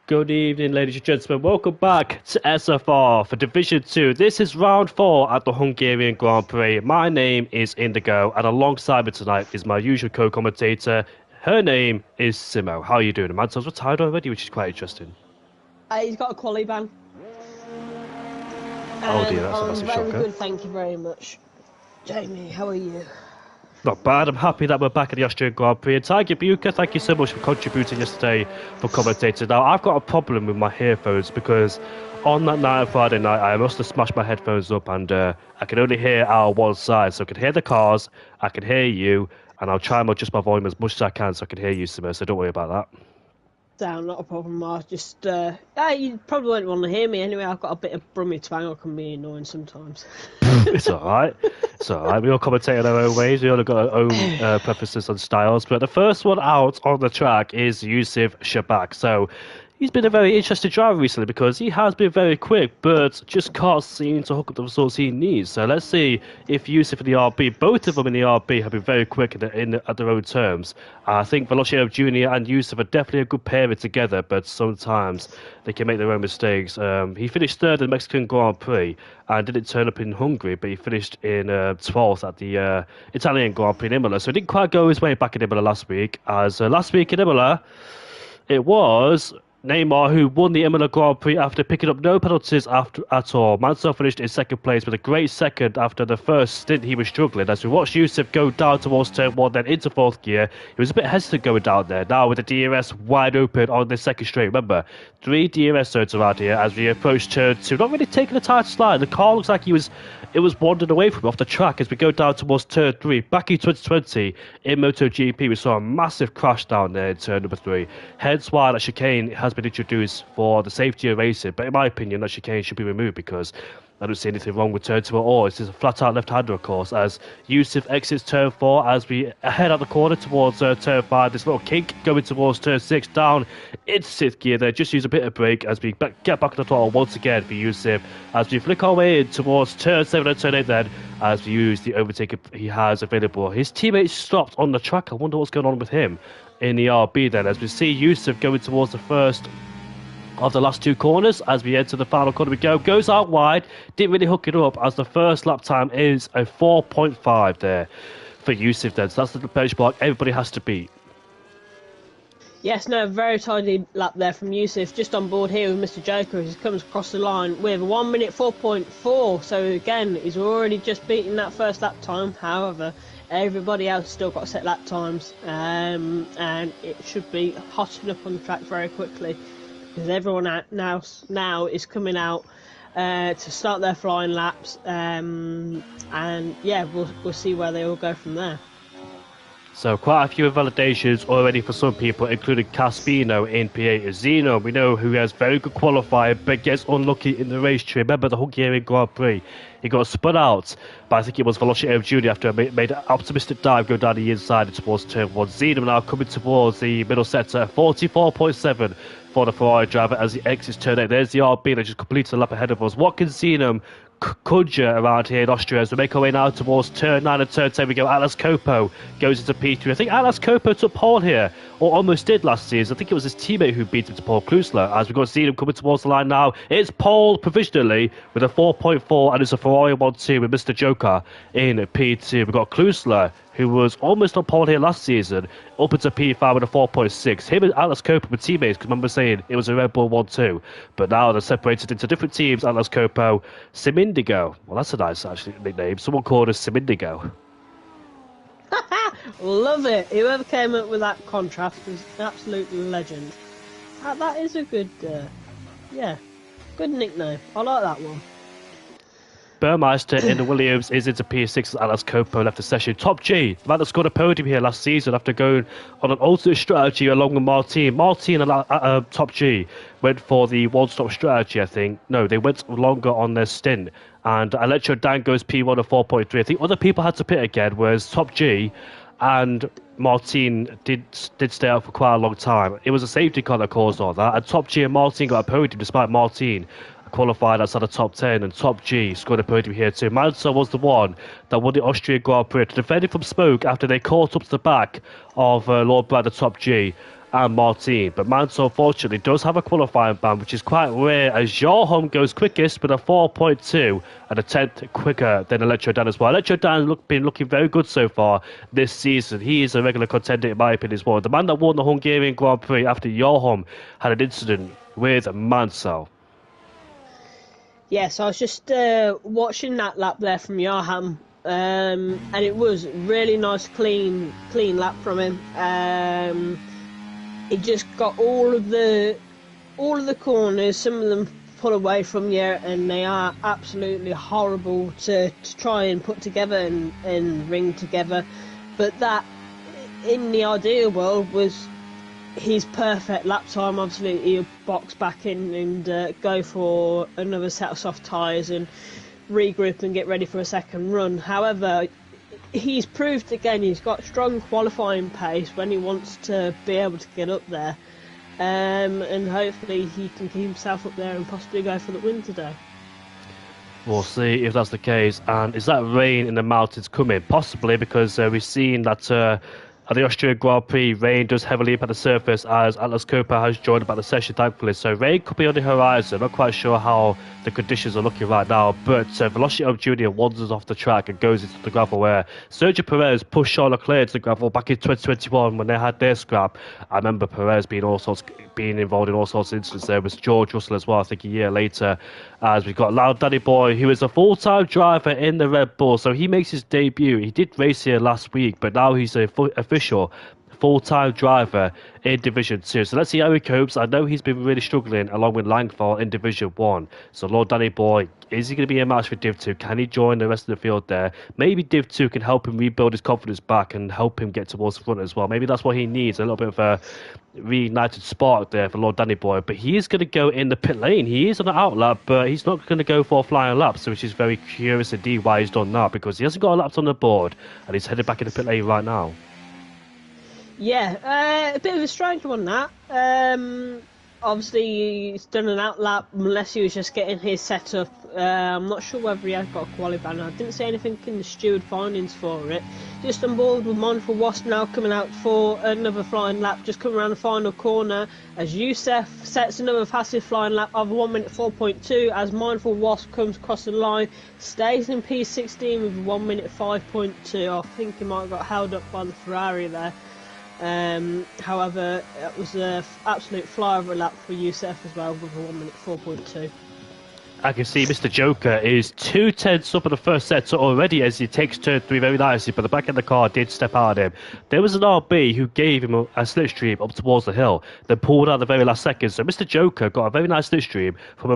Good evening, ladies and gentlemen. Welcome back to SFR for Division 2. This is round 4 at the Hungarian Grand Prix. My name is Indigo, and alongside me tonight is my usual co-commentator. Her name is Simo. How are you doing? Mantel's retired already, which is quite interesting. He's got a quali ban. Oh dear, that's a massive very shocker. good, thank you very much. Jamie, how are you? Not bad. I'm happy that we're back at the Austrian Grand Prix. And Tiger Buka, thank you so much for contributing yesterday for commentating. Now, I've got a problem with my headphones because on that night, Friday night, I must have smashed my headphones up and I can only hear out one side. So I can hear the cars, I can hear you, and I'll try and adjust my volume as much as I can so I can hear you, Simon. So don't worry about that. Down, not a problem. I just, you probably won't want to hear me anyway. I've got a bit of brummy twang. I can be annoying sometimes. It's all right. It's all right. We all commentate in our own ways. We all got our own preferences and styles. But the first one out on the track is Yusuf Shabak. So he's been a very interesting driver recently because he has been very quick, but just can't seem to hook up the results he needs. So let's see if Yusuf and the RB, both of them in the RB, have been very quick at their own terms. I think Velocio Jr. and Yusuf are definitely a good pairing together, but sometimes they can make their own mistakes. He finished third in the Mexican Grand Prix and didn't turn up in Hungary, but he finished in 12th at the Italian Grand Prix in Imola. So he didn't quite go his way back in Imola last week, as last week in Imola, it was Neymar, who won the Imola Grand Prix after picking up no penalties at all. Mansell finished in second place with a great second after the first stint he was struggling. As we watched Yusuf go down towards turn 1, then into fourth gear, he was a bit hesitant going down there. Now with the DRS wide open on the second straight. Remember, 3 DRS zones around here as we approach turn 2. Not really taking a tight slide. The car looks like it was wandering away from him off the track as we go down towards turn 3. Back in 2020 in MotoGP, we saw a massive crash down there in turn number 3. Hence why that chicane has been introduced for the safety of racing. But in my opinion, that chicane should be removed because I don't see anything wrong with turn 2 at all. It's just a flat-out left-hander, of course, as Yusuf exits turn 4 as we head out the corner towards turn 5. This little kink going towards turn 6, down into 6th gear there. Just use a bit of brake as we get back on the throttle once again for Yusuf as we flick our way in towards turn 7 and turn 8 then as we use the overtaker he has available. His teammate stopped on the track. I wonder what's going on with him in the RB then as we see Yusuf going towards the first of the last 2 corners as we enter the final corner. We goes out wide, didn't really hook it up as the first lap time is a 4.5 there for Yusuf then. So that's the benchmark everybody has to beat. Yes, no, very tidy lap there from Yusuf. Just on board here with Mr. Joker as he comes across the line with 1 minute 4.4. So again, he's already just beaten that first lap time. However, everybody else still got set lap times, and it should be hotting up on the track very quickly because everyone now is coming out to start their flying laps, and yeah, we'll see where they all go from there. So quite a few invalidations already for some people, including Caspino in P8. Zeno, we know, who has very good qualifying, but gets unlucky in the race tree. Remember the Hungarian Grand Prix? He got spun out, but I think it was Velocio Jr. after made an optimistic dive go down the inside towards turn 1. Zeno now coming towards the middle sector, 44.7 for the Ferrari driver as he exits turn 8. There's the RB that just completes a lap ahead of us. What can Zeno conjure around here in Austria as we make our way now towards turn 9 and turn 10? We go Atlas Copo goes into P3. I think Atlas Copo took pole here, or almost did last season. I think it was his teammate who beat him to pole, Klusler, as we've got Zeno coming towards the line now. It's pole provisionally with a 4.4 and it's a Ferrari 1-2 with Mr. Joker in P2. We've got Klusler, who was almost on pole here last season, up into P5 with a 4.6. Him and Atlas Copo were teammates, because I remember saying it was a Red Bull 1-2. But now they're separated into different teams. Atlas Copo, Simindigo. Well, that's a nice actually nickname. Someone called us Simindigo. Love it. Whoever came up with that contrast was an absolute legend. That is a good, good nickname. I like that one. Burmeister in the Williams is into P6 as Atlas Copo left the session. Top G, the man that scored a podium here last season after going on an alternate strategy along with Martin. Martin and Top G went for the one-stop strategy, I think. No, they went longer on their stint. And Electro Dan goes P1 at 4.3. I think other people had to pit again, whereas Top G and Martin did stay out for quite a long time. It was a safety car that caused all that. And Top G and Martin got a podium despite Martin qualified outside the top 10, and Top G scored a podium here too. Mansell was the one that won the Austrian Grand Prix, defending from smoke after they caught up to the back of Lord Brad, the Top G, and Martin. But Mansell, unfortunately, does have a qualifying ban, which is quite rare, as Joachim goes quickest with a 4.2 and a tenth quicker than Electro Dan as well. Electro Dan been looking very good so far this season. He is a regular contender, in my opinion, as well. The man that won the Hungarian Grand Prix after Joachim had an incident with Mansell. Yes, I was just watching that lap there from Joachim, and it was really nice, clean lap from him. He just got all of the corners. Some of them pull away from you, and they are absolutely horrible to try and put together and ring together. But that, in the ideal world, was his perfect lap time. Obviously, he'll box back in and go for another set of soft tyres and regroup and get ready for a second run. However, he's proved again he's got strong qualifying pace when he wants to be able to get up there, and hopefully he can keep himself up there and possibly go for the win today. We'll see if that's the case. And is that rain in the mountains coming? Possibly, because we've seen that at the Austrian Grand Prix, rain does heavily impact the surface, as Atlas Coppa has joined about the session, thankfully. So rain could be on the horizon. Not quite sure how the conditions are looking right now, but Velocity of Junior wanders off the track and goes into the gravel, where Sergio Perez pushed Charles Leclerc to the gravel back in 2021 when they had their scrap. I remember Perez being involved in all sorts of incidents there. With George Russell as well, I think a year later, as we've got Loud Danny Boy, who is a full-time driver in the Red Bull. So he makes his debut. He did race here last week, but now he's a official full-time driver in Division 2. So let's see how he copes. I know he's been really struggling along with Langfall in Division 1. So Lord Danny Boy, is he going to be a match for Div 2? Can he join the rest of the field there? Maybe Div 2 can help him rebuild his confidence back and help him get towards the front as well. Maybe that's what he needs, a little bit of a reignited spark there for Lord Danny Boy. But he is going to go in the pit lane. He is on the out lap, but he's not going to go for a flying lap, so which is very curious indeed why he's done that, because he hasn't got a laps on the board and he's headed back in the pit lane right now. Yeah, a bit of a strange one, that. Obviously, he's done an outlap, unless he was just getting his setup. I'm not sure whether he has got a quali ban. I didn't see anything in the steward findings for it. Just on board with Mindful Wasp now coming out for another flying lap, just coming around the final corner, as Youssef sets another passive flying lap of 1 minute 4.2, as Mindful Wasp comes across the line, stays in P16 with 1 minute 5.2. I think he might have got held up by the Ferrari there. However, it was an absolute fly over a lap for Youssef as well with a 1 minute 4.2. I can see Mr. Joker is 2/10 up in the first set already as he takes turn 3 very nicely, but the back of the car did step out at him. There was an RB who gave him a slipstream up towards the hill, then pulled out the very last second. So Mr. Joker got a very nice slipstream from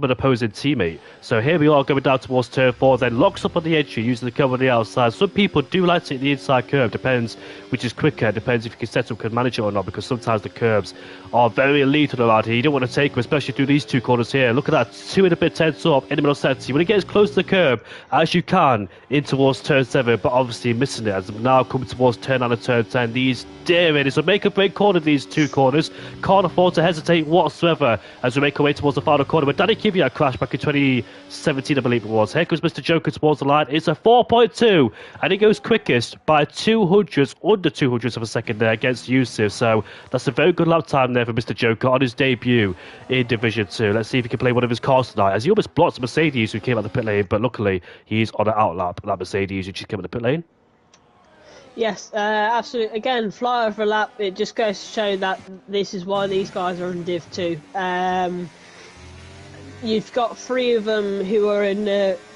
an opposing teammate. So here we are going down towards turn 4, then locks up on the entry using the curve on the outside. Some people do like to take the inside curve, depends which is quicker, depends if you can set up, can manage it or not, because sometimes the curves are very elite around here. You don't want to take them, especially through these two corners here. Look at that, 2 and a bit tenths up in the middle sector. You want to get as close to the curb as you can in towards turn 7, but obviously missing it as now coming towards turn 9 and turn 10. These daring, it's a make or break corner, these two corners. Can't afford to hesitate whatsoever as we make our way towards the final corner. But Danny Kvyat crashed back in 2017, I believe it was. Here comes Mr. Joker towards the line. It's a 4.2, and he goes quickest by 200s, under 200s of a second there against Yusuf. So that's a very good lap time there for Mr. Joker on his debut in Division 2. Let's see if he can play one of his cars tonight, as he almost blocked Mercedes who came out the pit lane, but luckily he's on an outlap, that Mercedes who just came out the pit lane. Yes, absolutely. Again, fly over a lap. It just goes to show that this is why these guys are in Div 2. You've got 3 of them who are in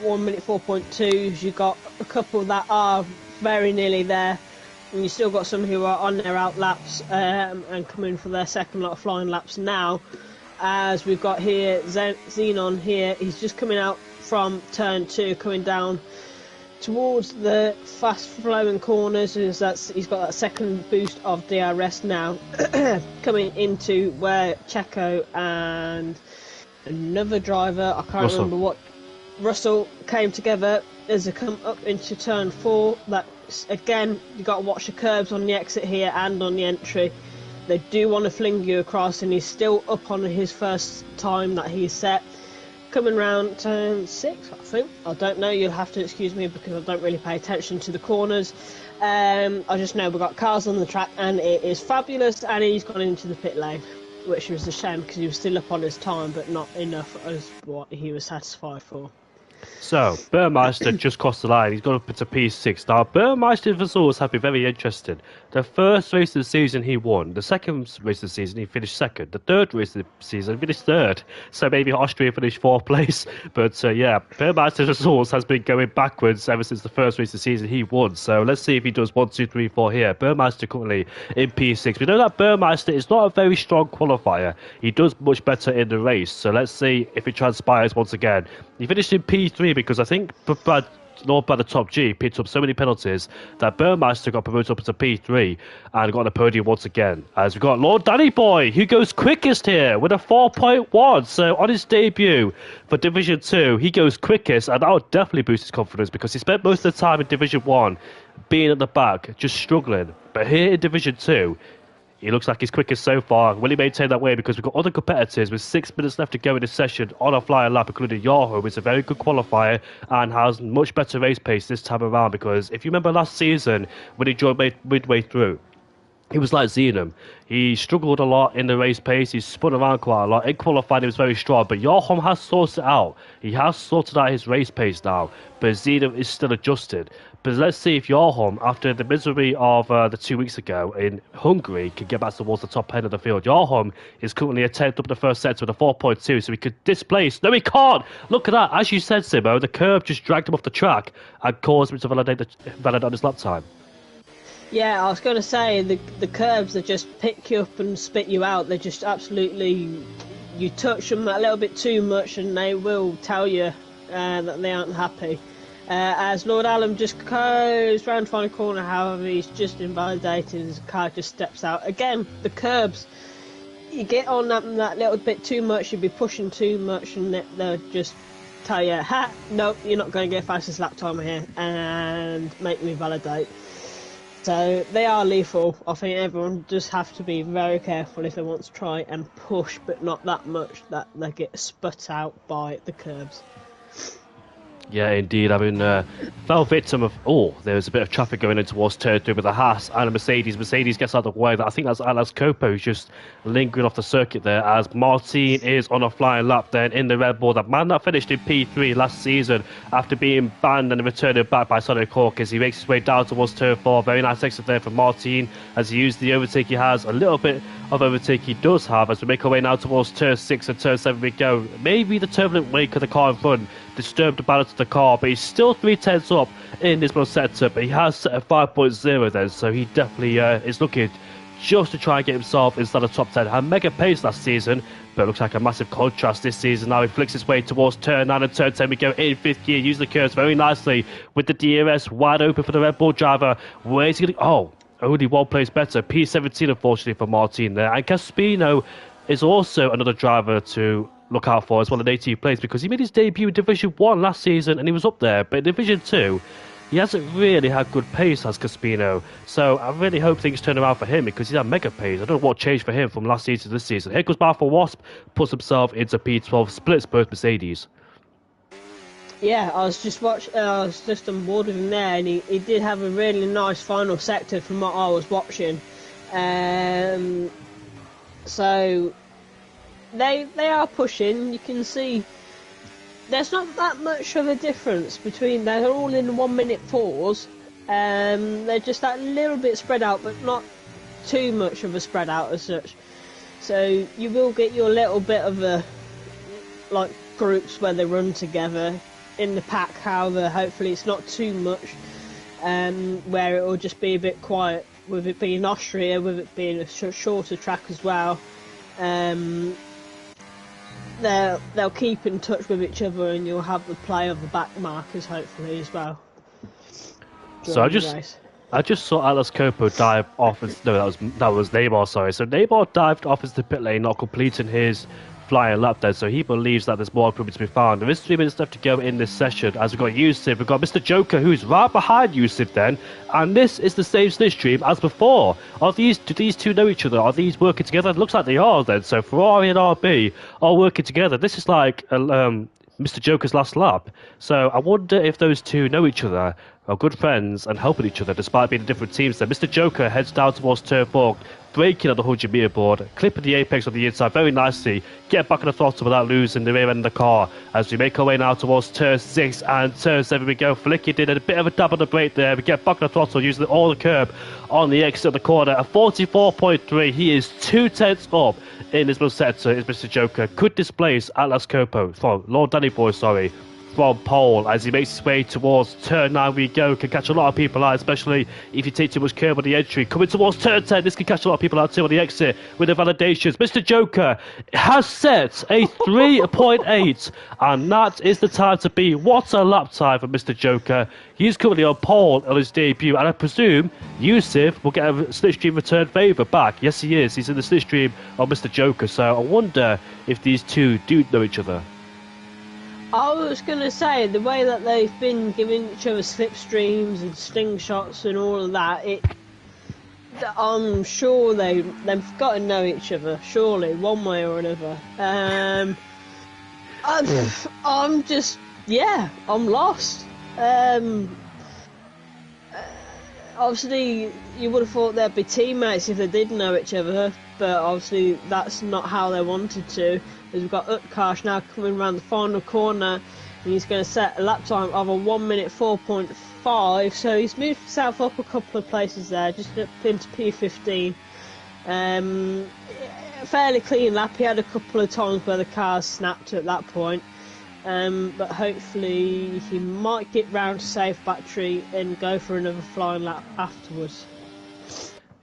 1 minute 4.2s. You've got a couple that are very nearly there. And you still got some who are on their out laps and coming for their second lot of flying laps now. As we've got here, Xenon here, he's just coming out from turn 2, coming down towards the fast-flowing corners. He's got that second boost of DRS now, coming into where Checo and another driver, I can't remember what, Russell came together as they come up into turn 4. That again, you got to watch the curbs on the exit here and on the entry. They do want to fling you across, and he's still up on his first time that he's set. coming round turn 6, I think. I don't know, you'll have to excuse me because I don't really pay attention to the corners. I just know we've got cars on the track and it is fabulous, and he's gone into the pit lane, which was a shame because he was still up on his time, but not enough as what he was satisfied for. So, Burmeister just crossed the line. He's gone up into P6. Now, Burmeister's results have been very interesting. The first race of the season, he won. The second race of the season, he finished second. The third race of the season, he finished third. So maybe Austria finished fourth place. But yeah, Burmeister's results has been going backwards ever since the first race of the season he won. So let's see if he does 1, 2, 3, 4 here. Burmeister currently in P6. We know that Burmeister is not a very strong qualifier. He does much better in the race. So let's see if it transpires once again. He finished in P3 because I think Lord by the top G picked up so many penalties that Burmeister got promoted up to P3 and got on the podium once again. As we've got Lord Danny Boy, who goes quickest here with a 4.1. So on his debut for Division 2, he goes quickest, and that would definitely boost his confidence because he spent most of the time in Division 1 being at the back, just struggling. But here in Division 2, he looks like he's quickest so far. Will he maintain that way? Because we've got other competitors with 6 minutes left to go in this session on a flying lap, including Yahoo, who is a very good qualifier and has much better race pace this time around. Because if you remember last season, when he joined midway through, he was like Zenum. He struggled a lot in the race pace. He spun around quite a lot. In qualifying, he was very strong. But Joachim has sorted it out. He has sorted out his race pace now. But Zenum is still adjusted. But let's see if Joachim, after the misery of the 2 weeks ago in Hungary, can get back towards the top end of the field. Joachim is currently a 10th up the first set with a 4.2, so he could displace. No, he can't! Look at that. As you said, Simo, the curb just dragged him off the track and caused him to validate on his lap time. Yeah, I was going to say, the curbs that just pick you up and spit you out, they just absolutely, you touch them a little bit too much and they will tell you that they aren't happy. As Lord Allen just goes round the final corner, however, he's just invalidated, his car just steps out. Again, the curbs, you get on that little bit too much, you'll be pushing too much and they'll just tell you, nope, you're not going to get fastest lap time here, and make me validate. So they are lethal. I think everyone just have to be very careful if they want to try and push, but not that much that they get sput out by the curbs. Yeah, indeed. I mean, fell victim of... Oh, there's a bit of traffic going in towards turn 3 with a Haas and a Mercedes. Mercedes gets out of the way. I think that's Alex Copo who's just lingering off the circuit there, as Martin is on a flying lap then in the Red Bull. That man that finished in P3 last season after being banned and returning back by Sonic Hawk as he makes his way down towards turn 4. Very nice exit there from Martin as he used the overtake he has. A little bit of overtake he does have as we make our way now towards turn 6 and turn 7 we go. Maybe the turbulent wake of the car in front disturbed the balance of the car, but he's still 3/10 up in this most setup. He has set a 5.0 then, so he definitely is looking just to try and get himself inside the top 10. Had mega pace last season, but it looks like a massive contrast this season. Now he flicks his way towards turn 9 and turn 10. We go in 5th gear, use the curves very nicely with the DRS wide open for the Red Bull driver. Where's he going to... Oh, only one place better. P17, unfortunately, for Martin there. And Caspino is also another driver to look out for as well in 18th place, because he made his debut in Division 1 last season and he was up there. But in Division 2, he hasn't really had good pace as Caspino. So I really hope things turn around for him because he's had mega pace. I don't know what changed for him from last season to this season. Here goes Balfour Wasp, puts himself into P12, splits both Mercedes. Yeah, I was just on board with him there, and he did have a really nice final sector from what I was watching. So they are pushing. You can see there's not that much of a difference between. They're all in 1 minute 4s. They're just that little bit spread out, but not too much of a spread out as such. So you will get your little bit of a like groups where they run together in the pack. However, hopefully it's not too much, where it will just be a bit quiet. With it being Austria, with it being a shorter track as well, they'll keep in touch with each other, and you'll have the play of the back markers hopefully as well. So I just saw Alex Copo dive off. No, that was Neymar. Sorry. So Neymar dived off into the pit lane, not completing his flying lap there, so he believes that there's more improvement to be found. There is 3 minutes left to go in this session as we've got Yusuf, we've got Mr. Joker who's right behind Yusuf then, and this is the same slipstream as before. Do these two know each other? Are these working together? It looks like they are then, so Ferrari and RB are working together. This is like Mr. Joker's last lap. So I wonder if those two know each other, are good friends, and helping each other despite being in different teams. Then Mr. Joker heads down towards turn 4, braking on the 100-meter board, clipping the apex on the inside very nicely, get back on the throttle without losing the rear end of the car. As we make our way now towards turn 6 and turn 7 we go. Flicky did a bit of a dab on the brake there. We get back on the throttle using all the curb on the exit of the corner. At 44.3, he is 2/10 up in this middle sector. Is Mr. Joker. Could displace Atlas Copo, from Lord Danny Boy, sorry, from pole as he makes his way towards turn 9 we go. Can catch a lot of people out, especially if you take too much curve on the entry. Coming towards turn 10, this can catch a lot of people out too on the exit with the validations. Mr. Joker has set a 3.8 and that is the time to be. What a lap time for Mr. Joker. He's currently on pole on his debut, and I presume Yusuf will get a slipstream return favour back. Yes, he is. He's in the slipstream of Mr. Joker, so I wonder if these two do know each other. I was going to say, the way that they've been giving each other slipstreams and slingshots and all of that, I'm sure they've got to know each other, surely, one way or another. I'm just, I'm lost. Obviously, you would have thought they'd be teammates if they did know each other, but obviously that's not how they wanted to. As we've got Utkarsh now coming around the final corner, and he's going to set a lap time of a 1 minute 4.5, so he's moved himself up a couple of places there, just up into P15. Fairly clean lap. He had a couple of times where the cars snapped at that point, but hopefully he might get round to safe battery and go for another flying lap afterwards.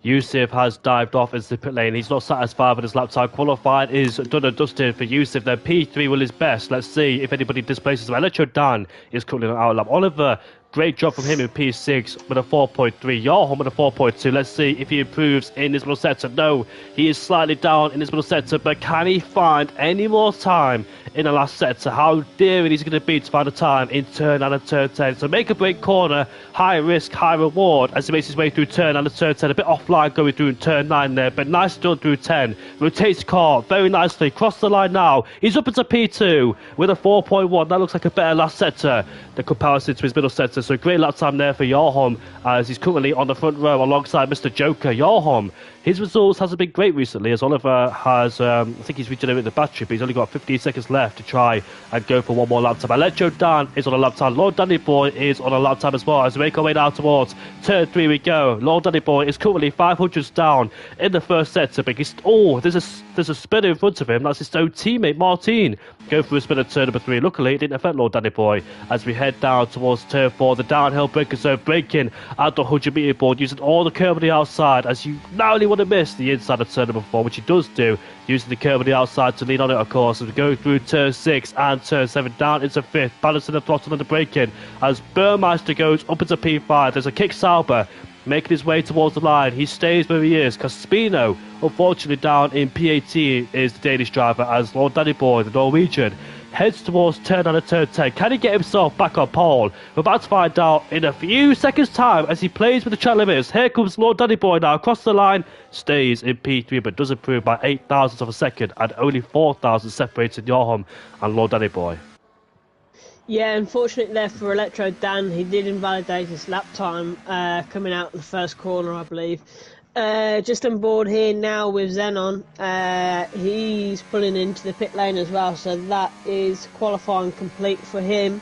Yusuf has dived off into the pit lane. He's not satisfied with his lap time. Qualified is done and dusted for Yusuf. Then P3 will his best. Let's see if anybody displaces him. Electro Dan is currently on out lap. Oliver, great job from him in P6 with a 4.3. Yarholm with a 4.2. Let's see if he improves in his middle sector. No, he is slightly down in his middle sector, but can he find any more time in the last sector? How daring he's going to be to find a time in turn 9 and turn 10. So make a break corner, high risk, high reward as he makes his way through turn 9 and turn 10. A bit offline going through in turn 9 there, but nice done through 10. Rotates car very nicely. Cross the line now. He's up into P2 with a 4.1. That looks like a better last sector, the comparison to his middle sector. So great lap time there for Yarholm as he's currently on the front row alongside Mr. Joker. Yarholm, his results hasn't been great recently as Oliver has, I think he's regenerated the battery, but he's only got 15 seconds left to try and go for one more lap time. Electro Dan is on a lap time. Lord Danny Boy is on a lap time as well as we make our way now towards turn 3 we go. Lord Danny Boy is currently 500s down in the first sector, but he's, there's a spinner in front of him. That's his own teammate Martin going for a spin at turn number 3. Luckily it didn't affect Lord Danny Boy as we head down towards turn 4. The downhill breaker zone, breaking at the 100-meter board using all the curve on the outside as you narrowly want to miss the inside of turn number 4, which he does do, using the curve on the outside to lean on it, of course, as we go through turn 6 and turn 7 down into 5th, balancing the throttle and the braking as Burmeister goes up into P5. There's a kick Sauber making his way towards the line. He stays where he is. Caspino, unfortunately, down in P18 is the Danish driver as Lord Danny Boy, the Norwegian, heads towards turn 9 and turn 10. Can he get himself back on pole? We're about to find out in a few seconds' time as he plays with the track limits. Here comes Lord Danny Boy now across the line, stays in P3 but does improve by 8 thousandths of a second and only 4 thousandths separating Yarholm and Lord Danny Boy. Yeah, unfortunately there for Electro Dan, he did invalidate his lap time coming out in the first corner, I believe. Just on board here now with Xenon, he's pulling into the pit lane as well, so that is qualifying complete for him.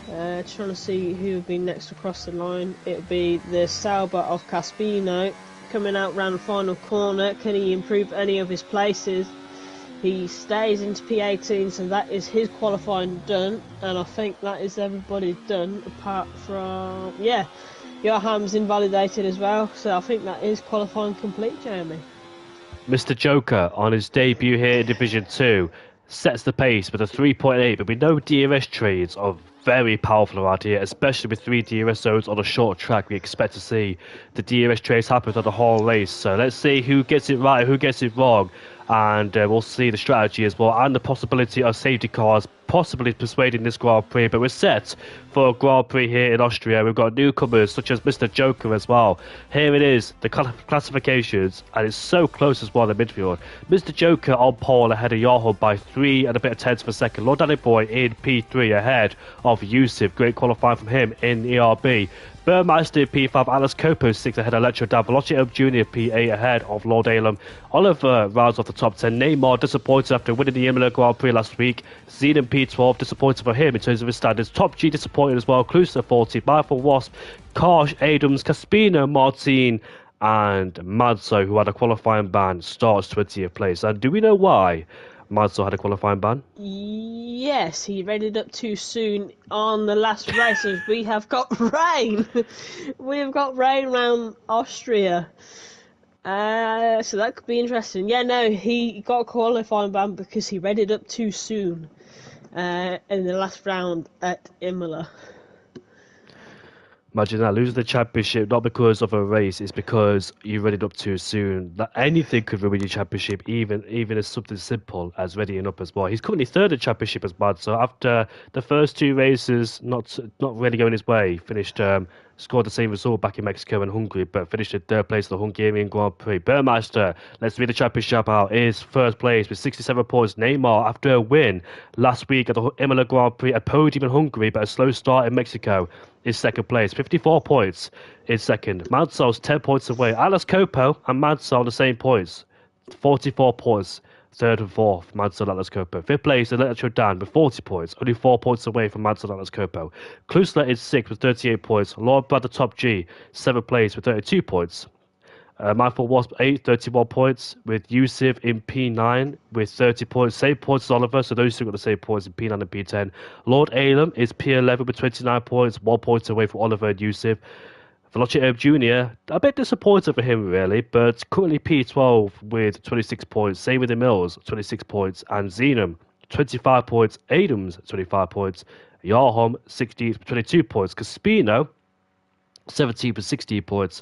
Trying to see who would be next across the line. It would be the Sauber of Caspino coming out round the final corner. Can he improve any of his places? He stays into P18, so that is his qualifying done, and I think that is everybody done apart from, Johan's invalidated as well, so I think that is qualifying complete, Jeremy. Mr. Joker on his debut here in Division 2 sets the pace with a 3.8, but we know DRS trades are very powerful around here, especially with 3 DRS zones on a short track. We expect to see the DRS trades happen throughout the whole race, so let's see who gets it right, who gets it wrong, and we'll see the strategy as well and the possibility of safety cars possibly persuading this Grand Prix, but we're set for a Grand Prix here in Austria. We've got newcomers such as Mr. Joker as well. Here it is, the classifications, and it's so close as well in the midfield. Mr. Joker on pole ahead of Johan by 3 and a bit of tenths per second. Lord Danny Boy in P3 ahead of Yusuf. Great qualifying from him in ERB. Burmeister P5, Alice Copo 6 ahead of Electro Dan. Veloci Jr. P8 ahead of Lord Alem. Oliver rounds off the top 10. Neymar disappointed after winning the Imola Grand Prix last week. Zenon P12 disappointed for him in terms of his standards. Top G disappointed as well. Cluser 40. Mindful Wasp, Karsh, Adams, Caspino, Martin, and Madzo, who had a qualifying ban, starts 20th place. And do we know why Madzo had a qualifying ban? Yes, he readied up too soon on the last race. As we have got rain. We've got rain around Austria. So that could be interesting. Yeah, no, he got a qualifying ban because he readied up too soon in the last round at Imola. Imagine that, losing the championship not because of a race, it's because you readied up too soon. That anything could ruin your championship, even as something simple as readying up as well. He's currently third in championship as bad, so after the first 2 races not really going his way, finished scored the same result back in Mexico and Hungary, but finished in third place at the Hungarian Grand Prix. Burmeister, let's read the championship out, is first place with 67 points. Neymar, after a win last week at the Imola Grand Prix, a podium in Hungary, but a slow start in Mexico, is second place, 54 points in second. Madsol's 10 points away. Alice Copo and Madsol the same points, 44 points. Third and fourth, Madsol Atlas Copo. Fifth place, Electro Dan with 40 points, only 4 points away from Madsol Atlas Copo. Klusler is sixth with 38 points. Lord Brad the top G, seventh place with 32 points. Mindful Wasp 8, 31 points, with Yusuf in P9 with 30 points. Same points as Oliver, so those two got the same points in P9 and P10. Lord Alem is P11 with 29 points, 1 point away from Oliver and Yusuf. Veloci Jr., a bit disappointed for him really, but currently P12 with 26 points. Same with the Mills, 26 points. And Zenon, 25 points. Adams, 25 points. Yarham, 16th with 22 points. Caspino, 17th with 16 points.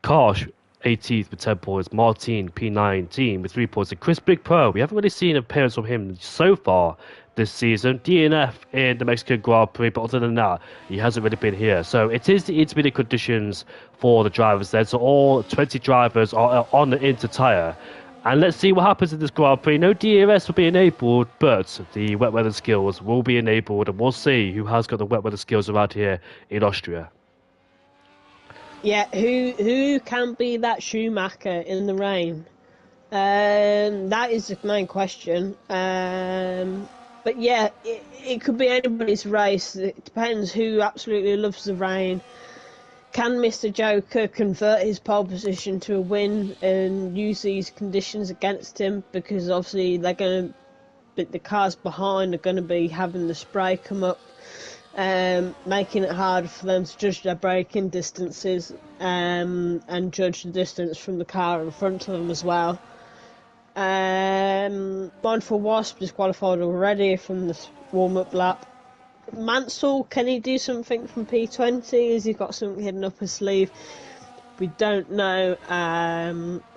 Karsh, 18th with 10 points. Martin, P19 with 3 points. And Chris Big Pro, we haven't really seen an appearance from him so far this season. DNF in the Mexican Grand Prix, but other than that, he hasn't really been here. So it is the intermediate conditions for the drivers then. So all 20 drivers are on the inter tyre. And let's see what happens in this Grand Prix. No DRS will be enabled, but the wet weather skills will be enabled, and we'll see who has got the wet weather skills around here in Austria. Yeah, who can be that Schumacher in the rain? That is the main question. But yeah, it could be anybody's race. It depends who absolutely loves the rain. Can Mr. Joker convert his pole position to a win and use these conditions against him? Because obviously the cars behind are going to be having the spray come up, making it harder for them to judge their braking distances and judge the distance from the car in front of them as well. Mindful Wasp disqualified already from the warm-up lap. Mansell, can he do something from P20? Has he got something hidden up his sleeve? We don't know.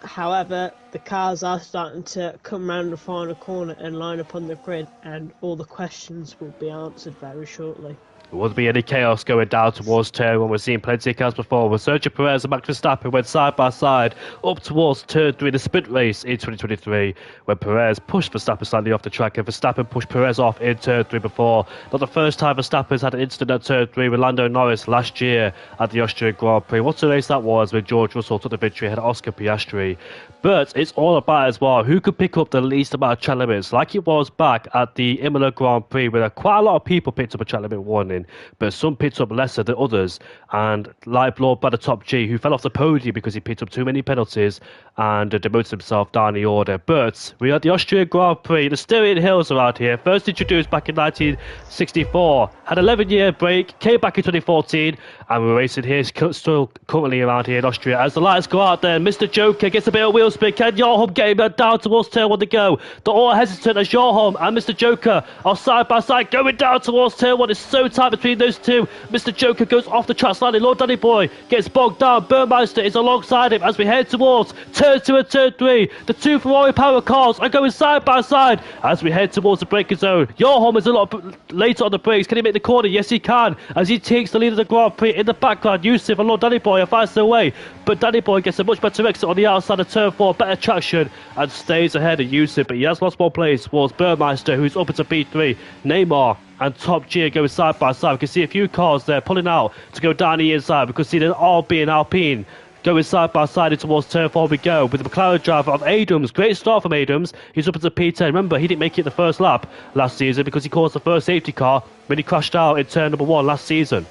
However, the cars are starting to come round the final corner and line up on the grid, and all the questions will be answered very shortly. There won't be any chaos going down towards turn one. We're seeing plenty of cars before. With Sergio Perez and Max Verstappen went side by side up towards turn 3 in the sprint race in 2023, when Perez pushed Verstappen slightly off the track and Verstappen pushed Perez off in turn 3 before. Not the first time Verstappen's had an incident at turn 3 with Lando Norris last year at the Austrian Grand Prix. What a race that was when George Russell took the victory ahead of Oscar Piastri. But it's all about as well who could pick up the least amount of track limits, like it was back at the Imola Grand Prix, where quite a lot of people picked up a track limit warning, but some picked up lesser than others. And like Lord Brad the top G, who fell off the podium because he picked up too many penalties and demoted himself down the order. But we had the Austrian Grand Prix, the Styrian Hills around here, first introduced back in 1964, had an 11-year break, came back in 2014, and we're racing here still currently around here in Austria. As the lights go out there, Mr. Joker gets a bit of wheel spin. Can Johan get him down towards turn 1 to go? The all hesitant as Johan and Mr. Joker are side by side going down towards turn 1. It's so tight fight between those two. Mr. Joker goes off the track slightly. Lord Danny Boy gets bogged down. Burmeister is alongside him as we head towards turn 2 and turn 3. The two Ferrari power cars are going side by side as we head towards the braking zone. Johan is a lot later on the brakes. Can he make the corner? Yes, he can, as he takes the lead of the Grand Prix. In the background, Yusuf and Lord Danny Boy are finds their way, but Danny Boy gets a much better exit on the outside of turn 4, better traction, and stays ahead of Yusuf, but he has lost more place towards Burmeister, who's up into P3. Neymar and Top Gear going side by side. We can see a few cars there pulling out to go down the inside. We can see them all being Alpine going side by side towards turn 4 we go, with the McLaren driver of Adams. Great start from Adams. He's up into P10. Remember, he didn't make it the first lap last season because he caused the first safety car when he crashed out in turn number 1 last season.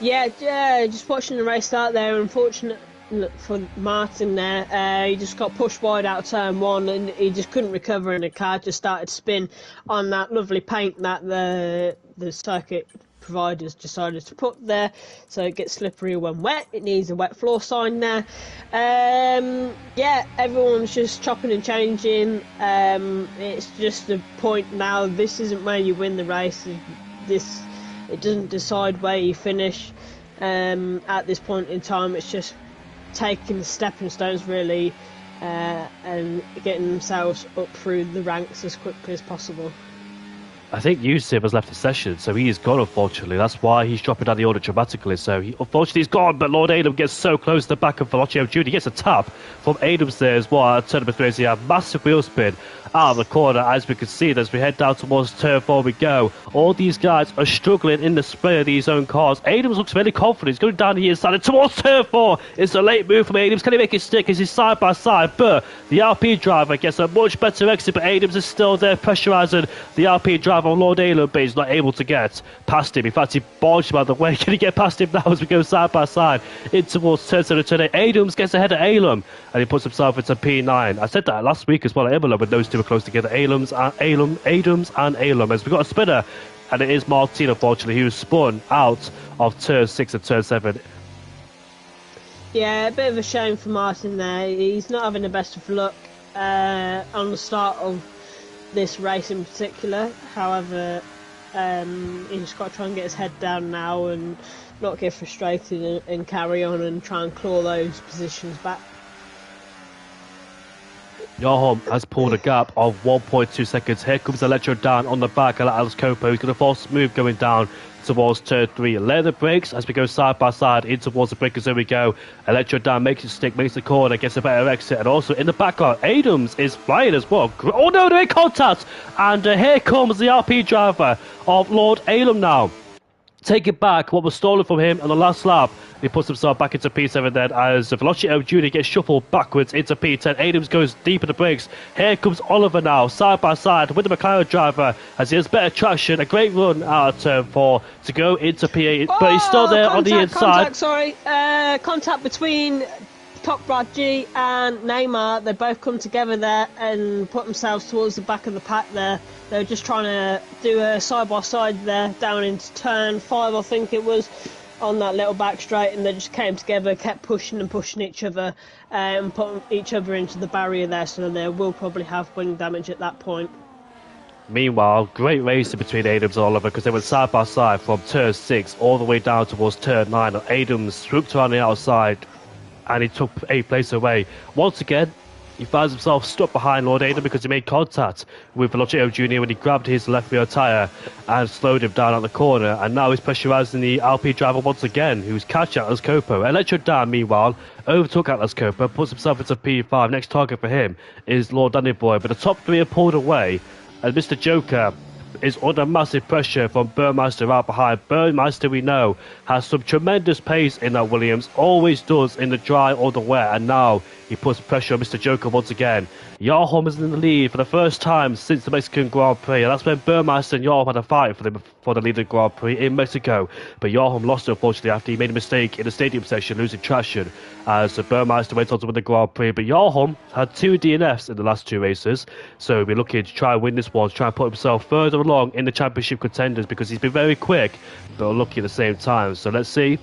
Yeah, just watching the race start there. Unfortunate for Martin there. He just got pushed wide out of turn 1 and he just couldn't recover, and the car just started to spin on that lovely paint that the circuit providers decided to put there, so it gets slippery when wet. It needs a wet floor sign there. Yeah, everyone's just chopping and changing. It's just a point now. This isn't where you win the race. It doesn't decide where you finish. At this point in time, it's just taking the stepping stones really, and getting themselves up through the ranks as quickly as possible. I think Yusuf has left the session, so he is gone, unfortunately. That's why he's dropping down the order dramatically. So, unfortunately, he's gone, but Lord Adam gets so close to the back of Velocio Jr. He gets a tap from Adams there as well. Turn number 3 as he had massive wheel spin out of the corner, as we can see. As we head down towards turn 4 we go. All these guys are struggling in the spray of these own cars. Adams looks very confident. He's going down the inside and towards turn 4. It's a late move from Adams. Can he make it stick as he's side by side? But the RP driver gets a much better exit, but Adams is still there pressurising the RP driver on Lord Aylam, but he's not able to get past him. In fact, he barged him out of the way. Can he get past him now as we go side by side in towards turn 7 and turn 8? Adams gets ahead of Aylam and he puts himself into P9. I said that last week as well at Imola when those two were close together. Adams and Aylam, as we got a spinner, and it is Martin, unfortunately, who spun out of turn 6 and turn 7. Yeah, a bit of a shame for Martin there. He's not having the best of luck on the start of this race in particular. However, he's just got to try and get his head down now and not get frustrated and carry on and try and claw those positions back. Johan has pulled a gap of 1.2 seconds. Here comes Electro down on the back of Alex Copo. He's going to force a move going down towards turn 3. Leather brakes as we go side by side in towards the breakers. There we go. Electro down, makes it stick, makes the corner, gets a better exit. And also in the background, Adams is flying as well. Oh no, they're in contact. And here comes the RP driver of Lord Aylam now. Taking back what was stolen from him on the last lap. He puts himself back into P7 then as Velocio Jr. gets shuffled backwards into P10. Adams goes deep in the brakes. Here comes Oliver now, side by side with the McLaren driver as he has better traction. A great run out of turn 4 to go into P8, but he's still there on the inside. Contact between Top Brad G and Neymar. They both come together there and put themselves towards the back of the pack there. They were just trying to do a side-by-side there down into turn 5, I think it was, on that little back straight, and they just came together, kept pushing and pushing each other and putting each other into the barrier there, so they will probably have wing damage at that point. Meanwhile, great racing between Adams and Oliver because they went side by side from turn 6 all the way down towards turn 9. Adams swooped around the outside and he took 8th place away. Once again, he finds himself stuck behind Lord Adam because he made contact with Velocio Jr. when he grabbed his left rear tyre and slowed him down at the corner. And now he's pressurising the LP driver once again, who's catching Atlas Copo. Electro Dan, meanwhile, overtook Atlas Copo, puts himself into P5. Next target for him is Lord Danny Boy, but the top 3 are pulled away, and Mr. Joker is under massive pressure from Burmeister out behind. Burmeister, we know, has some tremendous pace in that Williams, always does in the dry or the wet, and now he puts pressure on Mr. Joker once again. Yarholm is in the lead for the first time since the Mexican Grand Prix, and that's when Burmeister and Yarholm had a fight for the lead of the Grand Prix in Mexico. But Yarholm lost it, unfortunately, after he made a mistake in the stadium section, losing traction as Burmeister went on to win the Grand Prix. But Yarholm had 2 DNFs in the last 2 races, so he'll be looking to try and win this one, to try and put himself further along in the championship contenders because he's been very quick, but unlucky at the same time. So let's see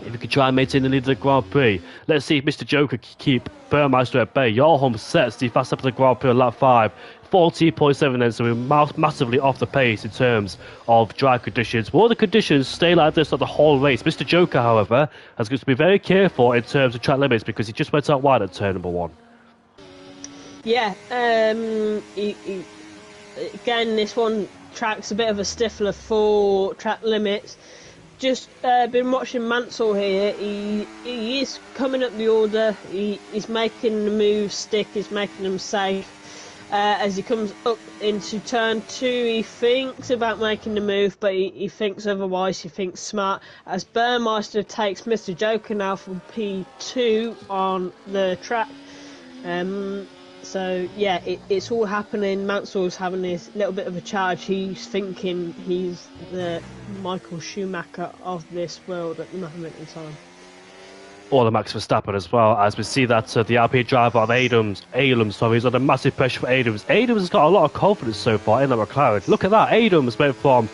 if he can try and maintain the lead of the Grand Prix. Let's see if Mr. Joker can keep Burmeister at bay. Yarholm sets the fast up of the Grand Prix on lap 5. 14.7 then, so we're massively off the pace in terms of dry conditions. Will the conditions stay like this for the whole race? Mr. Joker, however, has got to be very careful in terms of track limits because he just went out wide at turn number 1. Yeah, again, this one track's a bit of a stiffler for track limits. Just been watching Mansell here. He is coming up the order. He's making the moves stick. He's making them safe. As he comes up into turn 2, he thinks about making the move, but he thinks otherwise. He thinks smart. As Burmeister takes Mr. Joker now from P2 on the track. So yeah, it's all happening. Mansell's having this little bit of a charge. He's thinking he's the Michael Schumacher of this world at the moment in time. Or the Max Verstappen as well, as we see that the RP driver of Adams, he's under massive pressure for Adams. Adams has got a lot of confidence so far in the McLaren. Look at that, Adams went from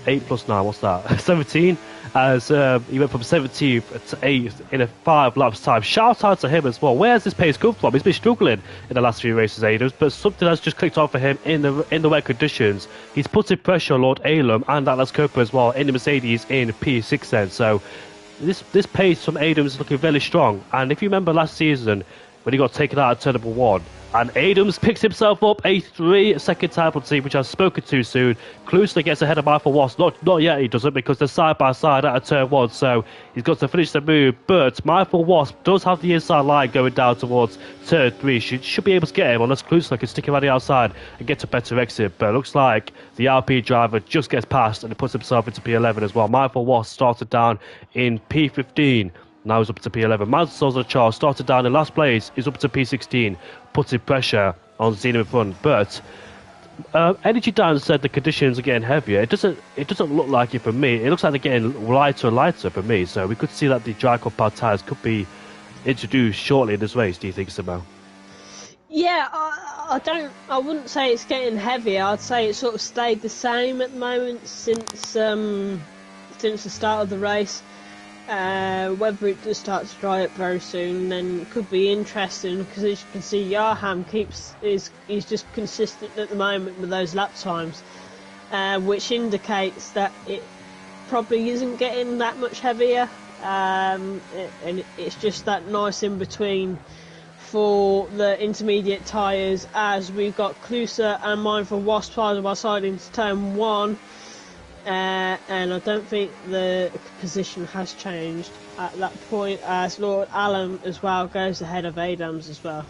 8 plus 9, what's that, 17, as he went from 17th to 8th in a 5 laps time. Shout out to him as well. Where's this pace come from? He's been struggling in the last few races, Adams, but something has just clicked on for him in the wet conditions. He's putting pressure on Lord Alum and Atlas Cooper as well in the Mercedes in P6 then, so this pace from Adams is looking very strong. And if you remember last season when he got taken out at turn number 1, and Adams picks himself up a 3-second time penalty, which I've spoken to soon. Klusler gets ahead of Michael Wass. Not yet he doesn't, because they're side by side at a turn 1, so he's got to finish the move. But Michael Wass does have the inside line going down towards turn 3. Should be able to get him unless Klusler can stick him around the outside and get a better exit. But it looks like the RP driver just gets past and he puts himself into P11 as well. Michael Wass started down in P15. Now he's up to P11. Mansell's on the chart, started down in last place, is up to P16, putting pressure on Zeno in front. But Energy Dan said the conditions are getting heavier. It doesn't look like it for me. It looks like they're getting lighter and lighter for me. So we could see that the dry compound tyres could be introduced shortly in this race. Do you think so, Mel? Yeah, I wouldn't say it's getting heavier. I'd say it sort of stayed the same at the moment since the start of the race. Whether it does start to dry up very soon, then it could be interesting, because as you can see, Yarham he's just consistent at the moment with those lap times, which indicates that it probably isn't getting that much heavier, and it's just that nice in between for the intermediate tyres, as we've got Klusler and Mindful Wasp side by side into turn 1. And I don't think the position has changed at that point, as Lord Allen as well goes ahead of Adams as well.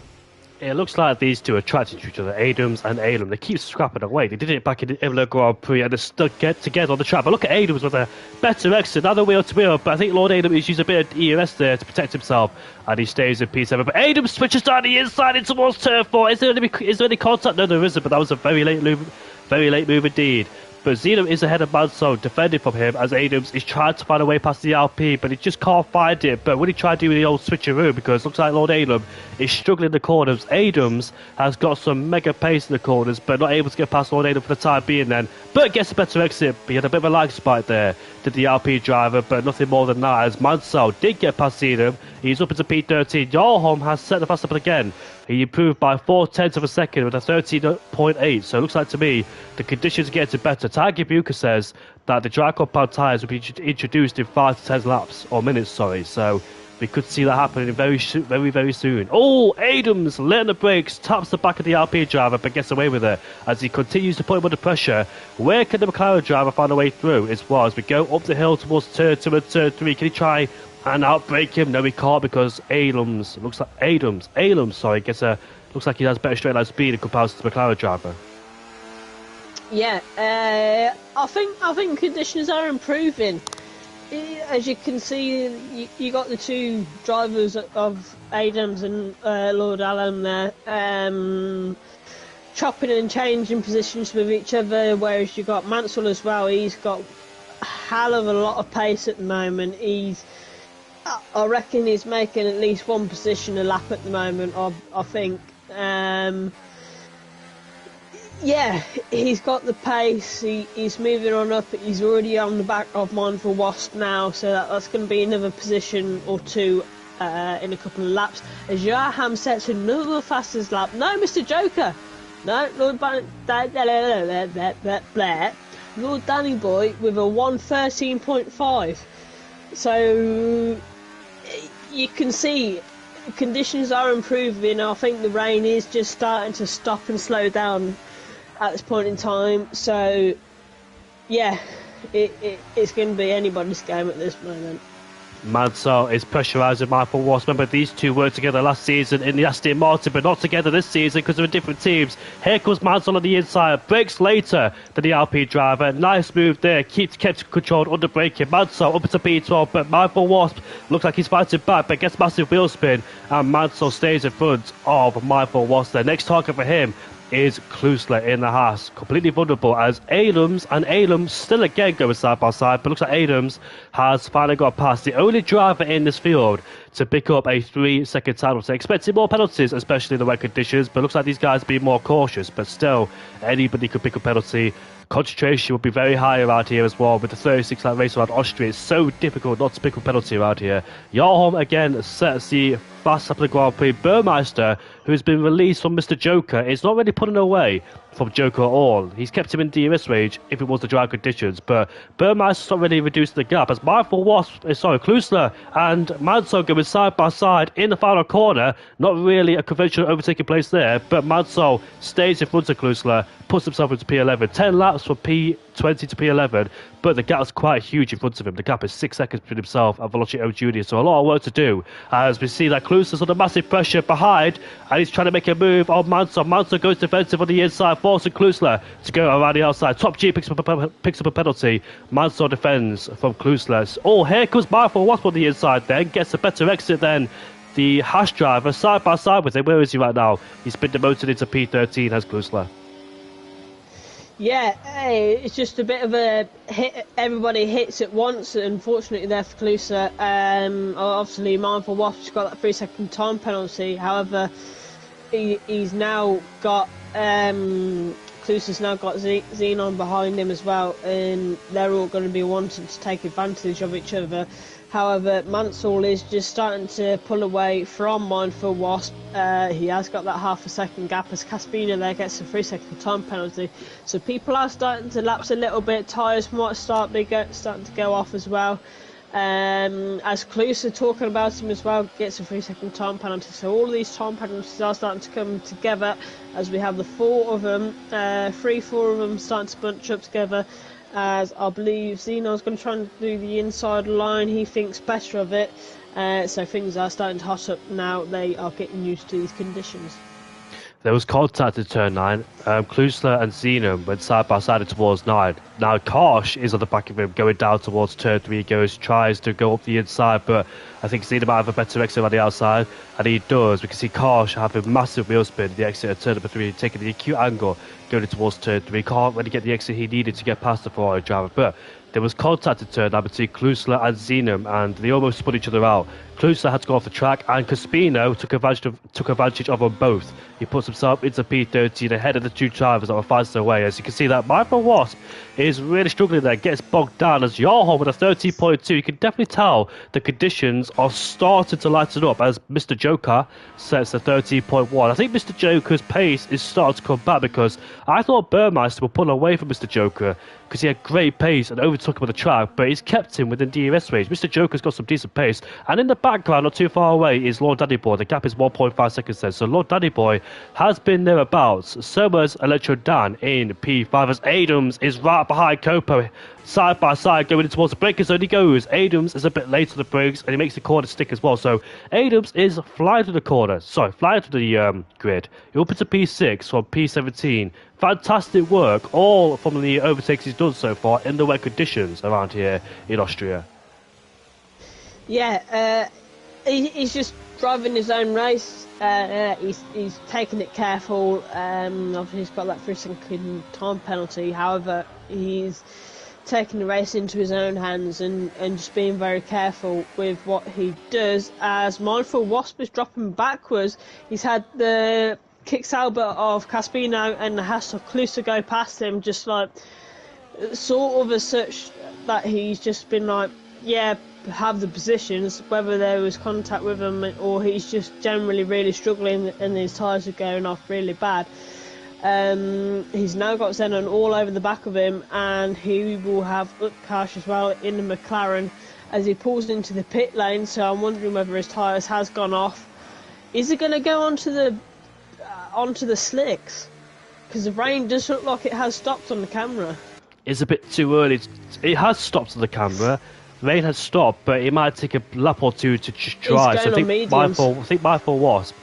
It looks like these two are attracted to each other, Adams and Alum. They keep scrapping away. They did it back in the Imola Grand Prix and they stuck together on the track. But look at Adams with a better exit, another wheel to wheel. But I think Lord Adam is using a bit of ERS there to protect himself, and he stays in P7. But Adams switches down the inside in towards turn 4. Is there any contact? No, there isn't. But that was a very late move indeed. But Zeno is ahead of Mansell, defending from him, as Adams is trying to find a way past the LP, but he just can't find it. But when he tried doing the old switcheroo, because it looks like Lord Adam is struggling in the corners. Adams has got some mega pace in the corners, but not able to get past Lord Adam for the time being then. But gets a better exit. He had a bit of a lag spike there, did the LP driver, but nothing more than that, as Mansell did get past Zeno. He's up into P13. Jarholm has set the fast up again. He improved by 0.4 of a second with a 13.8. So it looks like to me the conditions are getting better. Tiger Bucher says that the dry compound tyres will be introduced in 5 to 10 laps, or minutes, sorry. So we could see that happening very soon. Oh, Adams letting the brakes, taps the back of the RP driver, but gets away with it as he continues to put him under pressure. Where can the McLaren driver find a way through as well as we go up the hill towards turn 2 and turn 3? Can he try and outbrake him? No, he can't, because Adams looks like he has better straight line speed in comparison to the McLaren driver. Yeah, I think conditions are improving. As you can see, you got the two drivers of Adams and Lord Allen there, chopping and changing positions with each other, whereas you got Mansell as well. He's got a hell of a lot of pace at the moment. I reckon he's making at least one position a lap at the moment, I think. Yeah, he's got the pace, he's moving on up, he's already on the back of Mindful Wasp now, so that's going to be another position or two in a couple of laps. As Jarham sets another fastest lap. No, Mr. Joker! No, Lord Danny Boy with a 113.5. So you can see conditions are improving. I think the rain is just starting to stop and slow down at this point in time. So yeah, it's going to be anybody's game at this moment. Mansell is pressurising Michael Ross. Remember, these two worked together last season in the Aston Martin, but not together this season because they're in different teams. Here comes Mansell on the inside, breaks later than the RP driver. Nice move there, kept controlled under braking. Mansell up into P12, but Michael Ross looks like he's fighting back, but gets massive wheel spin, and Mansell stays in front of Michael Ross. The next target for him is Klusler in the Haas, completely vulnerable as Adams still again going side by side, but looks like Adams has finally got past the only driver in this field to pick up a 3-second title. So expecting more penalties, especially in the wet conditions, but looks like these guys being more cautious, but still anybody could pick a penalty. Concentration will be very high around here as well. With the 36-lap race around Austria, it's so difficult not to pick a penalty around here. Jarholm again sets the fast lap of the Grand Prix. Burmeister, who has been released from Mr. Joker, is not really putting away from Joker at all. He's kept him in DRS range if it was the dry conditions, but Burmeister's not really reduced the gap as Klusler and Mansell going side by side in the final corner. Not really a conventional overtaking place there, but Mansell stays in front of Klusler, puts himself into P11. 10 laps from P20 to P11, but the gap's quite huge in front of him. The gap is 6 seconds between himself and Velocity Jr., so a lot of work to do as we see that Klusler's under massive pressure behind and he's trying to make a move on Mansell. Mansell goes defensive on the inside, forcing Klusler to go around the outside. Top G picks up a penalty. Mansell defends from Klusler. Oh, here comes Michael Ross on the inside then, gets a better exit than the Haas driver, side by side with him. Where is he right now? He's been demoted into P13 as Klusler. Yeah, it's just a bit of a hit. Everybody hits at once. Unfortunately, there for Klusler. Obviously, Michael Ross got that 3-second time penalty. However, he's now got Klusler's now got Xenon behind him as well, and they're all going to be wanting to take advantage of each other. However, Mansell is just starting to pull away from Mindful Wasp. He has got that half a second gap as Caspina there gets a 3-second time penalty. So people are starting to lapse a little bit. Tyres might starting to go off as well. As Klusler talking about him as well, gets a 3-second time penalty. So all of these time penalties are starting to come together as we have the 4 of them, 4 of them starting to bunch up together. As I believe Xenon's going to try and do the inside line. He thinks better of it. So things are starting to hot up now. They are getting used to these conditions. There was contact in turn 9. Klusler and Xenon went side by side towards 9. Now Karsh is on the back of him going down towards turn 3. Tries to go up the inside, but I think Xenon might have a better exit on the outside, and he does. We can see Karsh have a massive wheel spin, the exit at turn number 3, taking the acute angle going towards turn 3. Can't really get the exit he needed to get past the Ferrari driver, but there was contact in turn 9 between Klusler and Xenon, and they almost spun each other out. Klusler had to go off the track, and Caspino took advantage of them both. He puts himself into P13 ahead of the 2 drivers that were faster away. As you can see, that Michael Wasp is really struggling there, gets bogged down as Jarholm with a 13.2. You can definitely tell the conditions are starting to lighten up as Mr. Joker sets a 13.1. I think Mr. Joker's pace is starting to come back because I thought Burmeister would pull away from Mr. Joker because he had great pace and overtook him on the track, but he's kept him within DRS range. Mr. Joker's got some decent pace, and in the background, not too far away, is Lord Daddy Boy. The gap is 1.5 seconds there, so Lord Daddy Boy has been thereabouts. So has Electro Dan in P5 as Adams is right behind Copo. Side by side going towards the break zone he goes. Adams is a bit late on the brakes and he makes the corner stick as well. So Adams is flying to the corner. Sorry, flying to the grid. He opens to P6 from P17. Fantastic work, all from the overtakes he's done so far in the wet conditions around here in Austria. Yeah, he's just driving his own race. He's taking it careful. Obviously, he's got that 3-second time penalty. However, he's taking the race into his own hands and just being very careful with what he does. As Mindful Wasp is dropping backwards, he's had the kick salber of Caspino and the Hassel Klusler go past him, just like sort of as such that he's just been like, yeah, have the positions, whether there was contact with him or he's just generally really struggling and his tyres are going off really bad. He's now got Xenon all over the back of him, and he will have Utkarsh as well in the McLaren as he pulls into the pit lane. So I'm wondering whether his tyres has gone off. Is it going to go onto the slicks? Because the rain does look like it has stopped on the camera. It's a bit too early. It has stopped on the camera. Rain has stopped, but it might take a lap or two to dry. So I think Mindful Wasp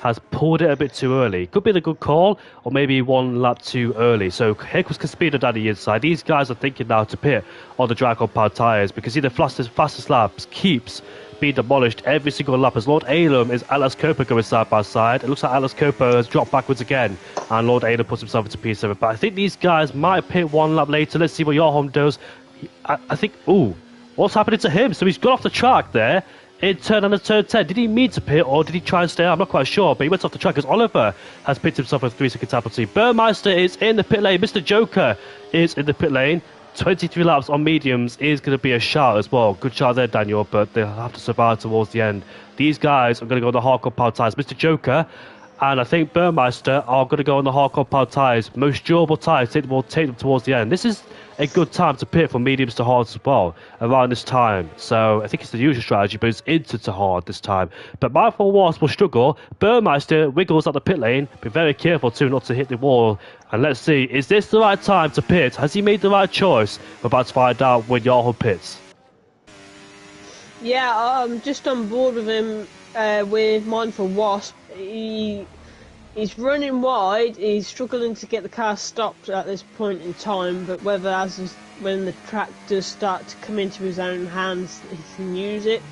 has pulled it a bit too early. Could be the good call, or maybe one lap too early. So here comes Caspino down the inside. These guys are thinking now to pit on the drag powered tyres because the fastest laps keeps being demolished every single lap as Lord Alum is Atlas Copa going side by side. It looks like Atlas Copa has dropped backwards again and Lord Alum puts himself into P7. But I think these guys might pit one lap later. Let's see what Johan does. I think, what's happening to him? So he's got off the track there in turn 10. Did he mean to pit or did he try and stay out? I'm not quite sure, but he went off the track because Oliver has pitted himself with 3-second penalty. Burmeister is in the pit lane. Mr. Joker is in the pit lane. 23 laps on mediums is going to be a shout as well. Good shot there, Daniel, but they'll have to survive towards the end. These guys are going to go on the hardcore power tyres. Mr. Joker and I think Burmeister are going to go on the hardcore power tyres. Most durable tyres will take them towards the end. This is a good time to pit from mediums to hards as well around this time. So I think it's the usual strategy, but it's into to hard this time. But Mindful Wasp will struggle. Burmeister wiggles at the pit lane. Be very careful too not to hit the wall. And let's see, is this the right time to pit? Has he made the right choice? We're about to find out when Yahoo pits. Yeah, I'm just on board with him with Mindful Wasp. He's running wide. He's struggling to get the car stopped at this point in time, but when the track does start to come into his own hands, he can use it.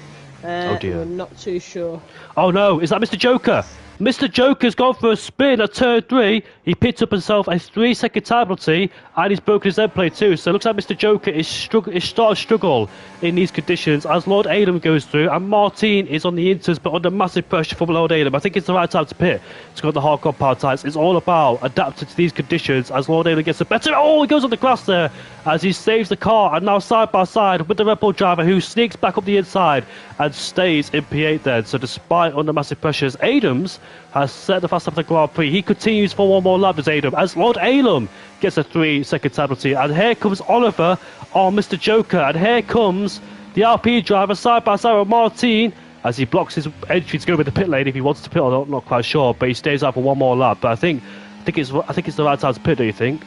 Oh dear. We're not too sure. Oh no, is that Mr. Joker? Mr. Joker's gone for a spin at turn 3. He picked up himself a 3-second time penalty and he's broken his end plate too. So it looks like Mr. Joker is starting to struggle in these conditions as Lord Adam goes through and Martin is on the inters but under massive pressure from Lord Adam. I think it's the right time to pit to go the hardcore power tyres. It's all about adapting to these conditions as Lord Adam gets a better. Oh, he goes on the grass there as he saves the car and now side by side with the Red Bull driver who sneaks back up the inside and stays in P8 then. So despite under massive pressures, Adams has set the fast lap of the Grand Prix. He continues for one more lap as Adam as Lord Alum gets a 3-second penalty. And here comes Oliver on Mr. Joker. And here comes the RP driver side by side with Martin as he blocks his entry to go with the pit lane if he wants to pit or not, not quite sure. But he stays out for one more lap. But I think it's the right time to pit, do you think?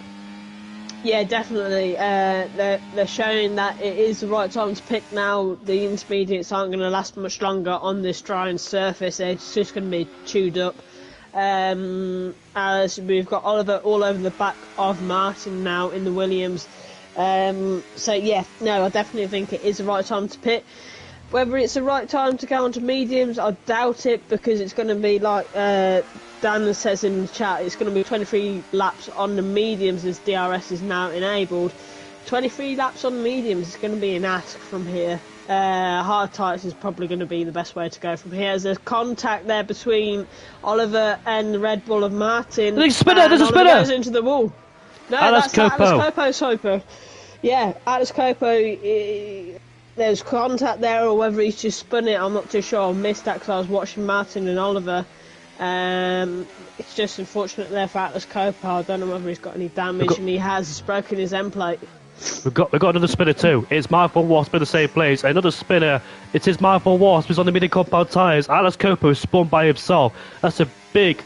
Yeah, definitely. They're showing that it is the right time to pick now. The intermediates aren't going to last much longer on this drying surface. It's just going to be chewed up. As we've got Oliver all over the back of Martin now in the Williams. So yeah, no, I definitely think it is the right time to pit. Whether it's the right time to go onto mediums, I doubt it because it's going to be like Dan says in the chat, it's going to be 23 laps on the mediums as DRS is now enabled. 23 laps on the mediums is going to be an ask from here. Hard tyres is probably going to be the best way to go from here. There's contact there between Oliver and the Red Bull of Martin. There's a spinner! There's a Oliver spinner! goes into the wall. No, Atlas that's Copo. Atlas Copo. Yeah, Atlas Copo. There's contact there, or whether he's just spun it, I'm not too sure. I missed that because I was watching Martin and Oliver. It's just unfortunate there for Atlas Copa. I don't know whether he's got any damage, and he has. He's broken his end plate. We've got another spinner too. It's Mindful Wasp in the same place. Another spinner. It is Mindful Wasp. He's on the mini compound tyres. Atlas Copa is spun by himself. That's a big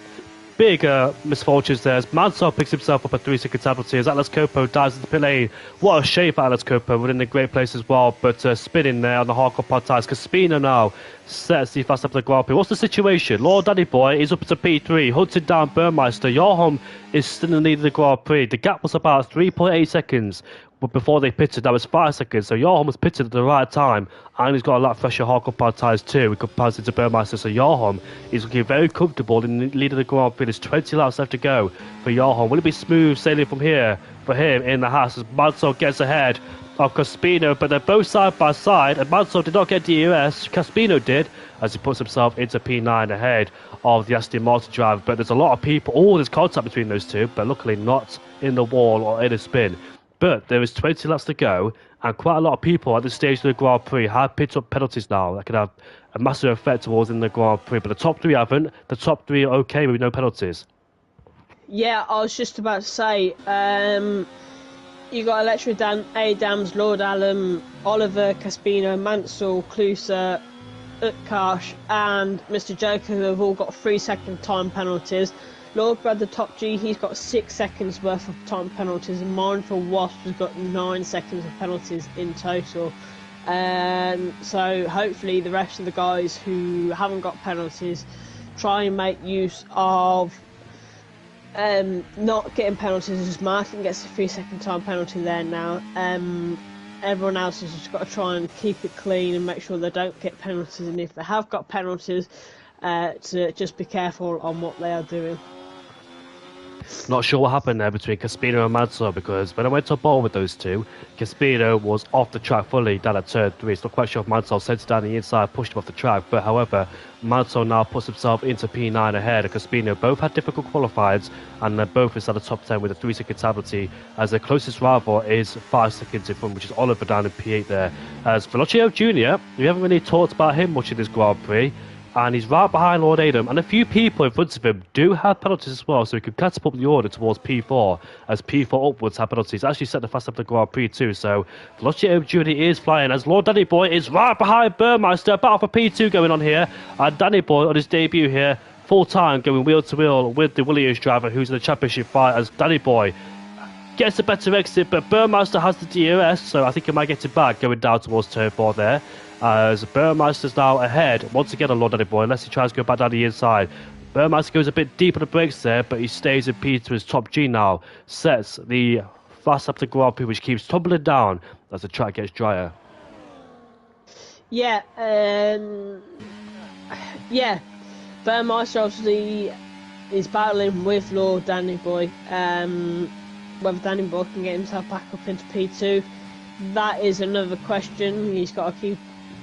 misfortunes there. As Mansell picks himself up a 3-second penalty as Atlas Copo dives into the pit lane. What a shape for Atlas Copo, running in a great place as well, but spinning there on the hardcore pod tyres. Caspino now sets the fast up the Grand Prix. What's the situation? Lord Danny Boy is up to P3, hunting down Burmeister. Johan is still in the lead of the Grand Prix. The gap was about 3.8 seconds. But before they pitted, that was 5 seconds. So Johan was pitted at the right time, and he's got a lot fresher hardcore power tyres too. We comparison to Burmeister. So Johan is looking very comfortable in the lead of the Grand Prix. There's 20 laps left to go for Johan. Will it be smooth sailing from here for him in the Haas as Mansell gets ahead of Caspino? But they're both side by side, and Mansell did not get DRS. Caspino did, as he puts himself into P9 ahead of the Aston Martin driver. But there's a lot of people. Oh, there's contact between those two, but luckily not in the wall or in a spin. But there is 20 laps to go, and quite a lot of people at this stage of the Grand Prix have picked up penalties now that could have a massive effect towards in the Grand Prix. But the top three haven't. The top three are okay with no penalties. Yeah, I was just about to say, you got Electro Dan, Adams, Lord Allen, Oliver, Caspino, Mansell, Clouser, Utkarsh, and Mr. Joker, who have all got 3-second time penalties. Lord Brad, the top G, he's got 6 seconds worth of time penalties, and Mindful Wasp has got 9 seconds of penalties in total. So hopefully the rest of the guys who haven't got penalties try and make use of not getting penalties, as Martin gets a 3-second time penalty there now. Everyone else has just got to try and keep it clean and make sure they don't get penalties, and if they have got penalties, to just be careful on what they are doing. Not sure what happened there between Caspino and Mansell, because when I went to ball with those two, Caspino was off the track fully down at turn 3. It's not quite sure if Mansell sent it down the inside, pushed him off the track, but however, Mansell now puts himself into P9 ahead, and Caspino both had difficult qualifieds, and they're both inside the top 10 with a 3-second penalty, as their closest rival is 5 seconds in front, which is Oliver down in P8 there. As Velocio Jr., we haven't really talked about him much in this Grand Prix, and he's right behind Lord Adam, and a few people in front of him do have penalties as well, so he can catapult the order towards P4, as P4 upwards have penalties. Actually set the fast up the Grand Prix too, so Velocio Jr. is flying, as Lord Danny Boy is right behind Burmeister, battle for P2 going on here, and Danny Boy on his debut here, full time, going wheel to wheel with the Williams driver, who's in the championship fight, as Danny Boy gets a better exit, but Burmeister has the DRS, so I think he might get it back going down towards turn 4 there. As Burmeister's now ahead, once again on Lord Danny Boy, unless he tries to go back down the inside. Burmeister goes a bit deep on the brakes there, but he stays in P to his top G now. Sets the fast up to Grand Prix, which keeps tumbling down as the track gets drier. Yeah, Burmeister obviously is battling with Lord Danny Boy. Whether Danny Boy can get himself back up into P2, that is another question. He's got to keep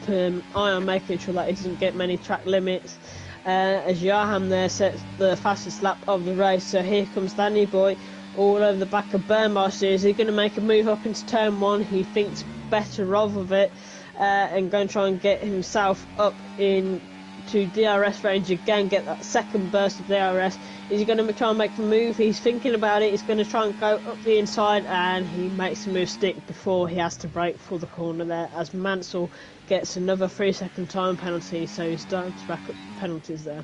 eye on making sure that he doesn't get many track limits. As Johan there sets the fastest lap of the race, so here comes Danny Boy all over the back of Burmeister. Is he going to make a move up into turn 1? He thinks better of it, and going to try and get himself up in to DRS range again, get that second burst of DRS. Is he going to try and make a move? He's thinking about it. He's going to try and go up the inside, and he makes the move stick before he has to brake for the corner there, as Mansell gets another 3-second time penalty, so he's starting to rack up penalties there.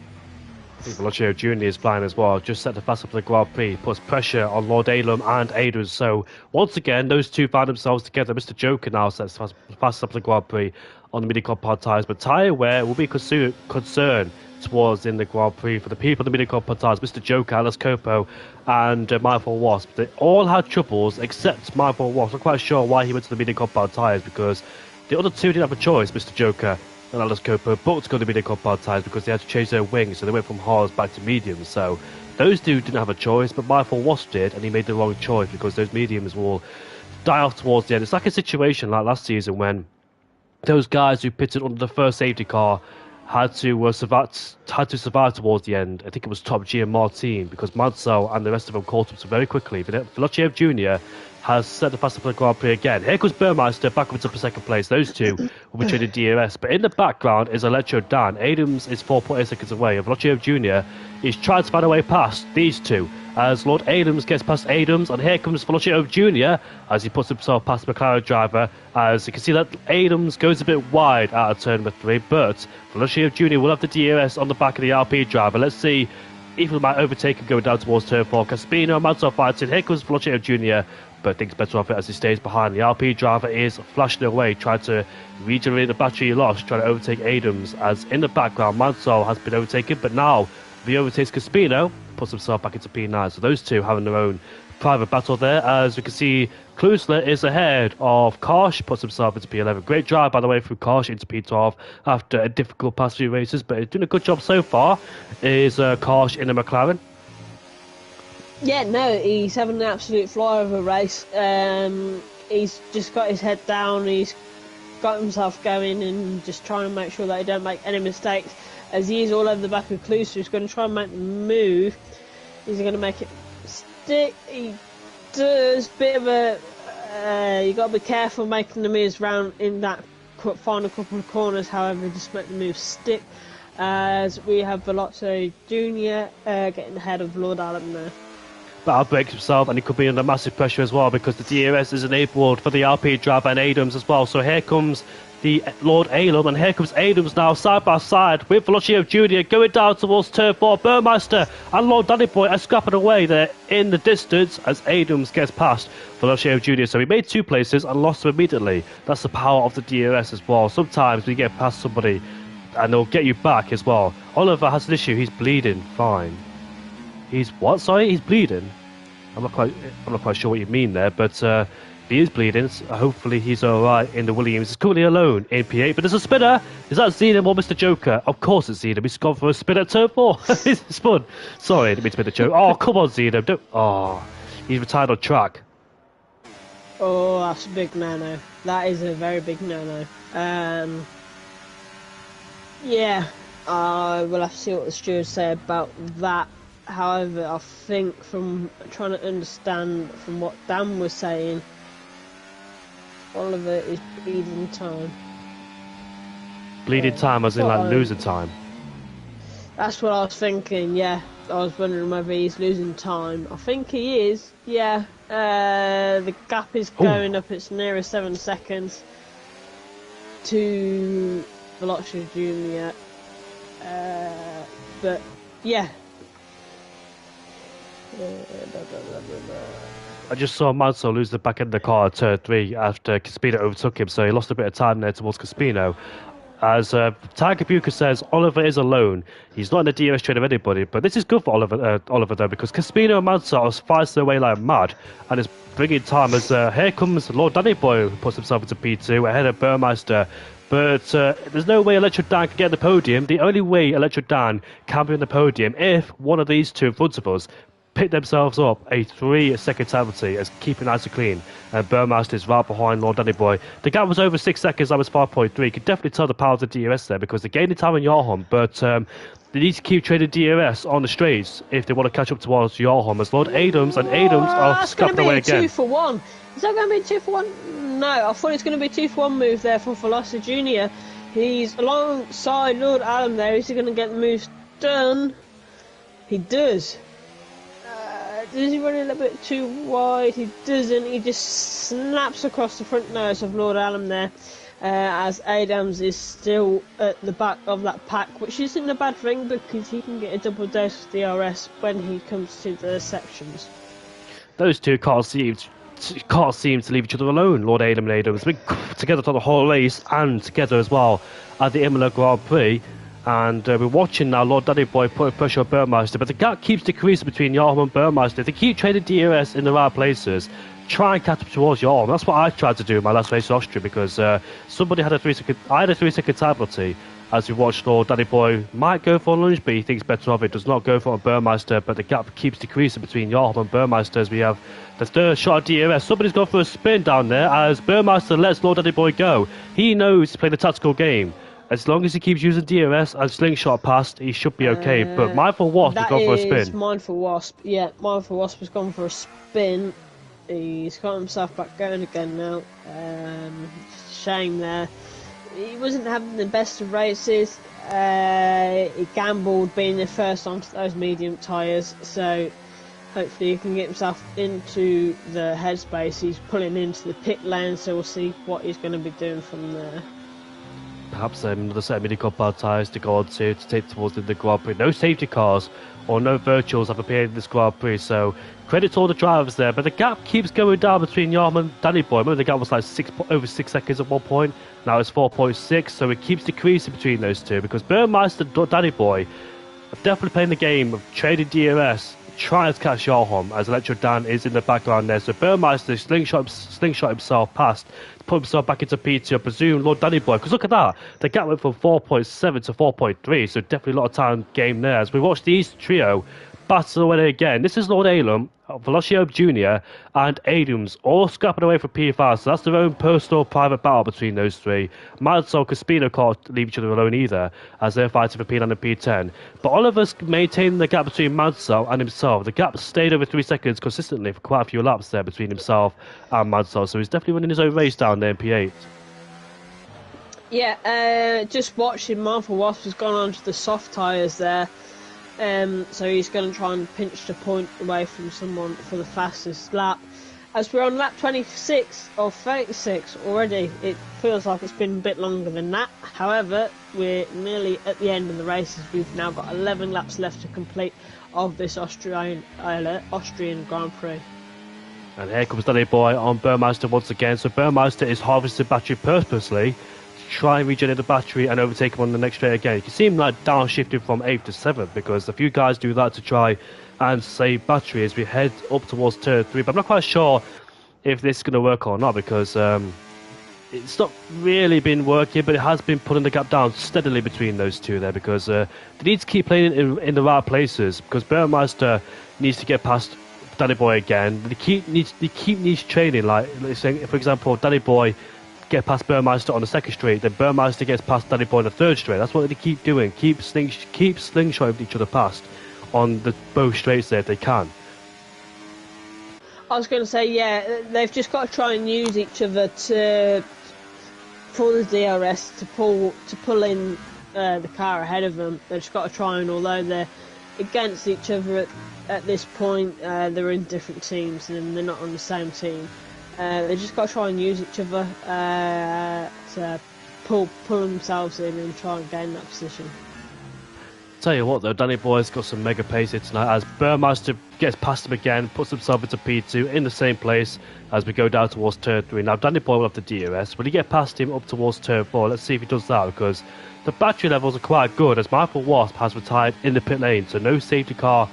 I think Velocio Jr. is flying as well, just set the fast up for the Grand Prix, puts pressure on Lord Alum and Adams, so once again those two find themselves together. Mr. Joker now sets the fast up for the Grand Prix on the mini compound tyres, but tyre wear will be concern towards in the Grand Prix for the people in the mini compound tyres. Mr. Joker, Alice Copo and Mindful Wasp, they all had troubles except Mindful Wasp. I'm not quite sure why he went to the mini compound tyres, because the other two didn't have a choice. Mr. Joker and Alice Copo booked to go to the mini compound tyres because they had to change their wings, so they went from hards back to mediums. So those two didn't have a choice, but Mindful Wasp did, and he made the wrong choice because those mediums will die off towards the end. It's like a situation like last season when those guys who pitted under the first safety car had to survive towards the end. I think it was Top G and Martin, because Mansell and the rest of them caught up so very quickly. Velocio Jr. has set the fast up for the Grand Prix again. Here comes Burmeister back up into second place. Those two will be trading DRS. But in the background is Electro Dan. Adams is 4.8 seconds away. And Velocio Jr. is trying to find a way past these two, as Lord Adams gets past Adams, and here comes Velocio Jr. as he puts himself past the McLaren driver. As you can see that Adams goes a bit wide out of turn number 3, but Velocio Jr. will have the DRS on the back of the RP driver. Let's see if we might overtake him going down towards turn 4. Caspino and Mansell fighting. Here comes Velocio Jr., but thinks better of it as he stays behind. The RP driver is flashing away, trying to regenerate the battery loss, trying to overtake Adams, as in the background Mansell has been overtaken, but now he overtakes Caspino, puts himself back into P9. So those two having their own private battle there. As you can see, Klusler is ahead of Karsh, puts himself into P11. Great drive, by the way, through Karsh into P12 after a difficult past few races, but he's doing a good job so far. Is Karsh in the McLaren? Yeah, no, he's having an absolute flyover race. He's just got his head down, he's got himself going and just trying to make sure that he don't make any mistakes. As he is all over the back of Klusler, he's going to try and make the move. He's going to make it stick. He does. Bit of a... you got to be careful making the moves round in that final couple of corners. However, just make the move stick. As we have Velocio Jr. Getting ahead of Lord Allen there. but outbreaks himself, and he could be under massive pressure as well because the DRS is enabled for the RP driver and Adams as well. So here comes the Lord Alum, and here comes Adams now side by side with Velocio Jr. going down towards turn 4. Burmeister and Lord Danny Boy are scrapping away there in the distance as Adams gets past Velocio Jr. So he made 2 places and lost them immediately. That's the power of the DRS as well. Sometimes we get past somebody and they'll get you back as well. Oliver has an issue. He's bleeding. Fine. He's what? Sorry, he's bleeding. I'm not quite sure what you mean there, but he is bleeding. So hopefully he's all right in the Williams. He's currently alone in P8, but there's a spinner. Is that Zenem or Mr. Joker? Of course it's Zenem. He's gone for a spin at turn 4. He's spun. Sorry, I didn't mean to be the joke. Oh, come on, Zenem. Don't. Oh, he's retired on track. Oh, that's a big no-no. That is a very big no-no. Yeah, we'll have to see what the stewards say about that. However, I think from trying to understand from what Dan was saying, Oliver is bleeding time. Bleeding time as in like losing time? That's what I was thinking, yeah. I was wondering whether he's losing time. I think he is, yeah. The gap is going up, it's nearer 7 seconds to Velocio Jr. But, yeah. I just saw Manso lose the back end of the car at turn 3 after Caspino overtook him, so he lost a bit of time there towards Caspino. As Tiger Bucher says, Oliver is alone. He's not in the DRS train of anybody, but this is good for Oliver though, because Caspino and Manso are fighting their way like mad, and it's bringing time as here comes Lord Danny Boy, who puts himself into P2 ahead of Burmeister. But there's no way Electro Dan can get on the podium. The only way Electro Dan can be on the podium if one of these two in front of us pick themselves up a 3-second penalty as keeping nice and clean, and Burmeister is right behind Lord Danny Boy. The gap was over 6 seconds. That was 5.3. You could definitely tell the power of the DRS there because they're gaining time on Yarham, but they need to keep trading DRS on the straights if they want to catch up towards Yarham, as Lord Adams and Adams are scrapped away again. That's going to be a 2 for 1. Is that going to be a 2 for 1? No, I thought it was going to be a 2 for 1 move there from Velocio Jr. He's alongside Lord Allen there. Is he going to get the moves done? He does. Does he run a little bit too wide? He doesn't. He just snaps across the front nose of Lord Allen there, as Adams is still at the back of that pack, which isn't a bad thing because he can get a double dose of DRS when he comes to the sections. Those two can't seem to leave each other alone, Lord Adam and Adams. Been together for the whole race and together as well at the Imola Grand Prix. And we're watching now Lord Danny Boy putting pressure on Burmeister, but the gap keeps decreasing between Yarham and Burmeister. If they keep trading DRS in the right places, try and catch up towards Yarham. That's what I tried to do in my last race in Austria because somebody had a 3-second. I had a 3-second time penalty as we watched Lord Danny Boy might go for a lunge, but he thinks better of it. Does not go for a Burmeister, but the gap keeps decreasing between Yarham and Burmeister as we have the third shot of DRS. Somebody's gone for a spin down there as Burmeister lets Lord Danny Boy go. He knows to play the tactical game. As long as he keeps using DRS and slingshot past, he should be okay. But Mindful Wasp has gone for a spin. That is Mindful Wasp. Yeah, Mindful Wasp has gone for a spin. He's got himself back going again now. Shame there. He wasn't having the best of races. He gambled being the first onto those medium tyres. So hopefully he can get himself into the headspace. He's pulling into the pit lane, so we'll see what he's going to be doing from there. Perhaps another set of mini-cup bar tyres to go on to take towards the Grand Prix. No safety cars or no virtuals have appeared in this Grand Prix, so credit to all the drivers there. But the gap keeps going down between Yarm and Danny Boy. Remember the gap was like over 6 seconds at one point. Now it's 4.6, so it keeps decreasing between those two because Burmeister and Danny Boy are definitely playing the game of trading DRS, trying to catch Yarham as Electro Dan is in the background there. So Burmeister slingshot himself past, put himself back into P2. I presume Lord Danny Boy, because look at that, the gap went from 4.7 to 4.3, so definitely a lot of time game there. As we watch these trio battle away again. This is Lord Alum, Velocio Jr. and Adams all scrapping away for P5, so that's their own personal private battle between those three. Mansell and Caspino can't leave each other alone either, as they're fighting for P9 and P10. But Oliver's maintaining the gap between Mansell and himself. The gap stayed over 3 seconds consistently for quite a few laps there between himself and Mansell, so he's definitely running his own race down there in P8. Yeah, just watching Mindful Wasp has gone onto the soft tyres there. So he's going to try and pinch the point away from someone for the fastest lap. As we're on lap 26 or 36 already, it feels like it's been a bit longer than that. However, we're nearly at the end of the races. We've now got 11 laps left to complete of this Austrian Grand Prix. And here comes Danny Boy on Burmeister once again. So Burmeister is harvesting battery purposely to try and regenerate the battery and overtake him on the next straight again. You can see him like downshifting from 8th to 7th because a few guys do that to try and save battery as we head up towards turn 3. But I'm not quite sure if this is going to work or not because it's not really been working, but it has been pulling the gap down steadily between those two there because they need to keep playing in the right places because Burmeister needs to get past Danny Boy again. They keep niche training, like saying, for example, Danny Boy get past Burmeister on the second straight, then Burmeister gets past Danny Boy on the third straight. That's what they keep doing. Keep slingshotting each other past on the both straights there if they can. I was going to say, yeah, they've just got to try and use each other for the DRS to pull in the car ahead of them. They've just got to try and, although they're against each other at this point, they're in different teams and they're not on the same team. They just got to try and use each other to pull themselves in and try and gain that position. Tell you what though, Danny Boy's got some mega pace here tonight as Burmeister gets past him again, puts himself into P2 in the same place as we go down towards turn 3. Now Danny Boy will have the DRS. Will he get past him up towards turn 4? Let's see if he does that because the battery levels are quite good as Michael Wasp has retired in the pit lane, so no safety car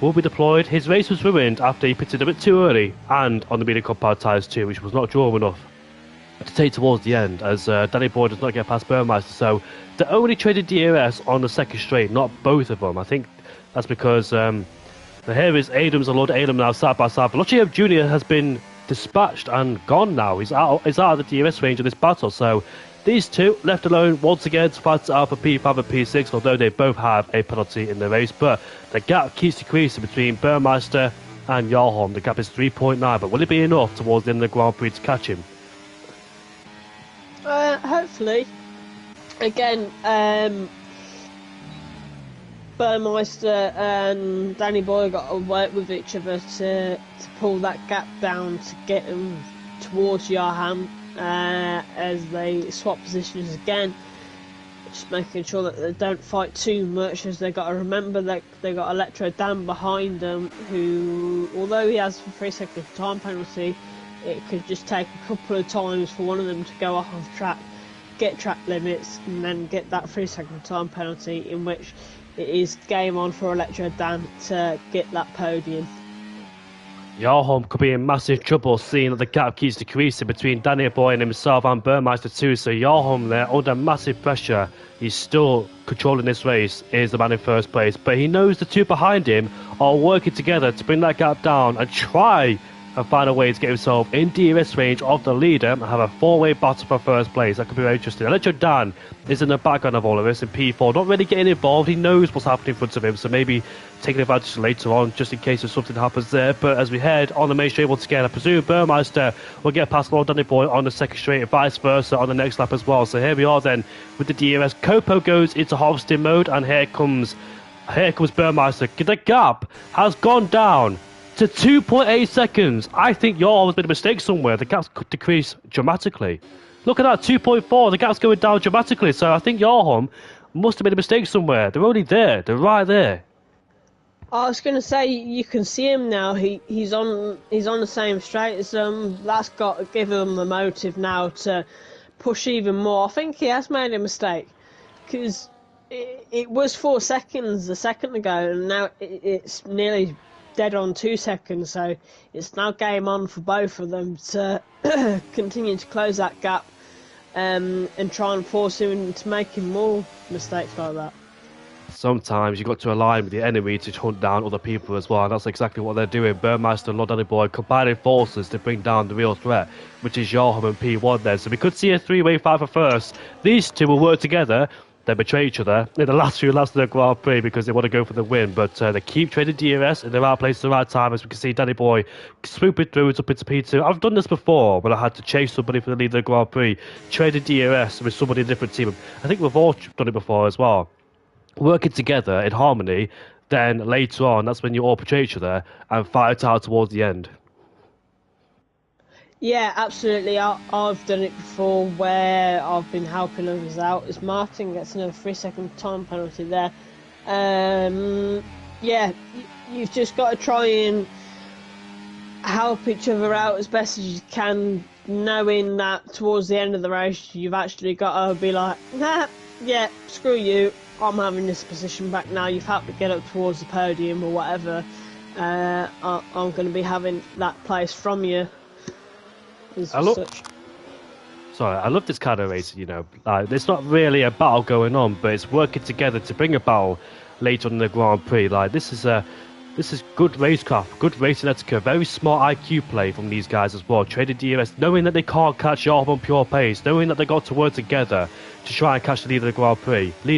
will be deployed. His race was ruined after he pitted a bit too early and on the medium compound tyres too, which was not durable enough to take towards the end as Danny Boy does not get past Burmeister. So they only traded DRS on the second straight, not both of them. I think that's because here is Adams and Lord Adam now side by side. But Lottie Jr. has been dispatched and gone now. He's out of the DRS range of this battle. So these two left alone once again to fight it out for P5 and P6, although they both have a penalty in the race. But the gap keeps decreasing between Burmeister and Jarholm. The gap is 3.9, but will it be enough towards the end of the Grand Prix to catch him? Hopefully. Again, Burmeister and Danny Boy got to work with each other to pull that gap down to get them towards Jarholm as they swap positions again. Just making sure that they don't fight too much, as they got to remember that they got Electro Dan behind them, who, although he has a 3-second time penalty, it could just take a couple of times for one of them to go off of track, get track limits, and then get that 3-second time penalty, in which it is game on for Electro Dan to get that podium. Jarholm could be in massive trouble seeing that the gap keeps decreasing between Danny Boy and himself and Burmeister too. So Jarholm there under massive pressure. He's still controlling this race, is the man in first place, but he knows the two behind him are working together to bring that gap down and try and find a way to get himself in DRS range of the leader and have a four-way battle for first place. That could be very interesting. Electro Dan is in the background of all of this in P4, not really getting involved. He knows what's happening in front of him, so maybe taking advantage later on just in case if something happens there. But as we head on the main straight once again, I presume Burmeister will get past Lord Danny Boy on the second straight and vice versa on the next lap as well. So here we are then with the DRS. Copo goes into harvesting mode and here comes Burmeister. The gap has gone down to 2.8 seconds. I think Jarholm has made a mistake somewhere. The gap's decreased dramatically. Look at that, 2.4. The gap's going down dramatically. So I think Jarholm must have made a mistake somewhere. They're already there. They're right there. I was going to say, you can see him now. He's on the same straight as them. That's got to give him the motive now to push even more. I think he has made a mistake because it was 4 seconds a second ago, and now it's nearly dead on 2 seconds, so it's now game on for both of them to continue to close that gap and try and force him into making more mistakes like that. Sometimes you've got to align with the enemy to hunt down other people as well, and that's exactly what they're doing. Burmeister and Lord Danny Boy combining forces to bring down the real threat, which is Jarholm and P1 there. So we could see a three-way fight for first. These two will work together. They betray each other in the last few laps of the Grand Prix because they want to go for the win, but they keep trading DRS in the right place at the right time. As we can see, Danny Boy swooping through it up into P2. I've done this before when I had to chase somebody for the lead of the Grand Prix, traded DRS with somebody in a different team. I think we've all done it before as well. working together in harmony, then later on, that's when you all portray each other and fight it out towards the end. Yeah, absolutely. I've done it before where I've been helping others out. As Martin gets another 3-second time penalty there. Yeah, you've just got to try and help each other out as best as you can, knowing that towards the end of the race you've actually got to be like, nah, yeah, screw you, I'm having this position back now, you've helped me get up towards the podium or whatever, I'm going to be having that place from you as such. Sorry, I love this kind of racing, you know. It's not really a battle going on, but it's working together to bring a battle later on in the Grand Prix. This is good racecraft, good racing etiquette, very smart IQ play from these guys as well. Trading DRS, knowing that they can't catch Yarham on pure pace, knowing that they got to work together to try and catch the leader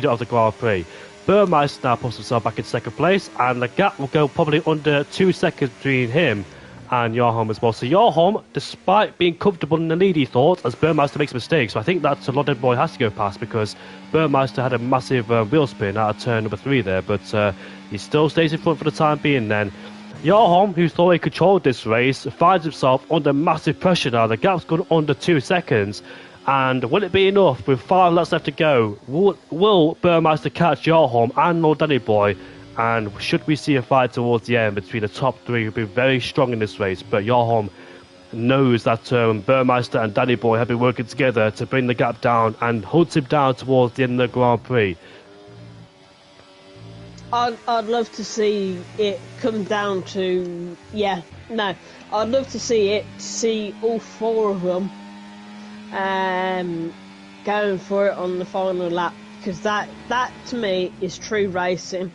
of the Grand Prix. Burmeister now puts himself back in second place, and the gap will go probably under 2 seconds between him and Yarham as well. So Yarham, despite being comfortable in the lead, he thought, as Burmeister makes a mistake. So I think that's a lot of boy has to go past, because Burmeister had a massive wheel spin out of turn number 3 there, but he still stays in front for the time being then. Yarham, who thought he controlled this race, finds himself under massive pressure now. The gap's gone under 2 seconds. And will it be enough with 5 laps left to go? Will Burmeister catch Yarham and Lord Danny Boy? And should we see a fight towards the end between the top 3 who've been very strong in this race? But Yarham knows that Burmeister and Danny Boy have been working together to bring the gap down and holds him down towards the end of the Grand Prix. I'd love to see it come down to... I'd love to see all 4 of them going for it on the final lap, because that to me is true racing.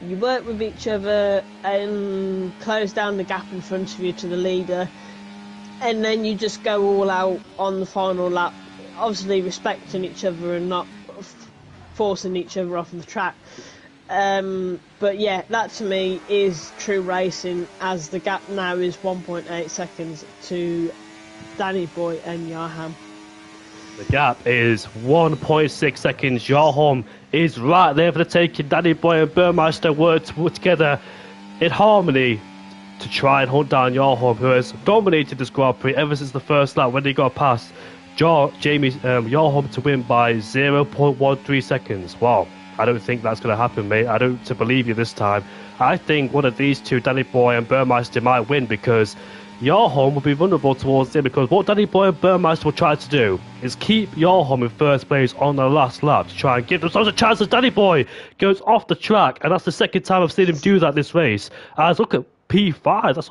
You work with each other and close down the gap in front of you to the leader, and then you just go all out on the final lap, obviously respecting each other and not forcing each other off the track. But yeah, that to me is true racing, as the gap now is 1.8 seconds to Danny Boy and Yarham. The gap is 1.6 seconds. Yarham is right there for the taking. Danny Boy and Burmeister work together in harmony to try and hunt down Yarham, who has dominated this Grand Prix ever since the first lap when he got past Yarham to win by 0.13 seconds. Wow, I don't think that's going to happen, mate. I don't believe you this time. I think one of these two, Danny Boy and Burmeister, might win, because Yarham will be vulnerable towards the end, because what Danny Boy and Burmeister will try to do is keep Yarham in first place on the last lap to try and give themselves a chance as Danny Boy goes off the track, and that's the second time I've seen him do that this race. As look at P5, that's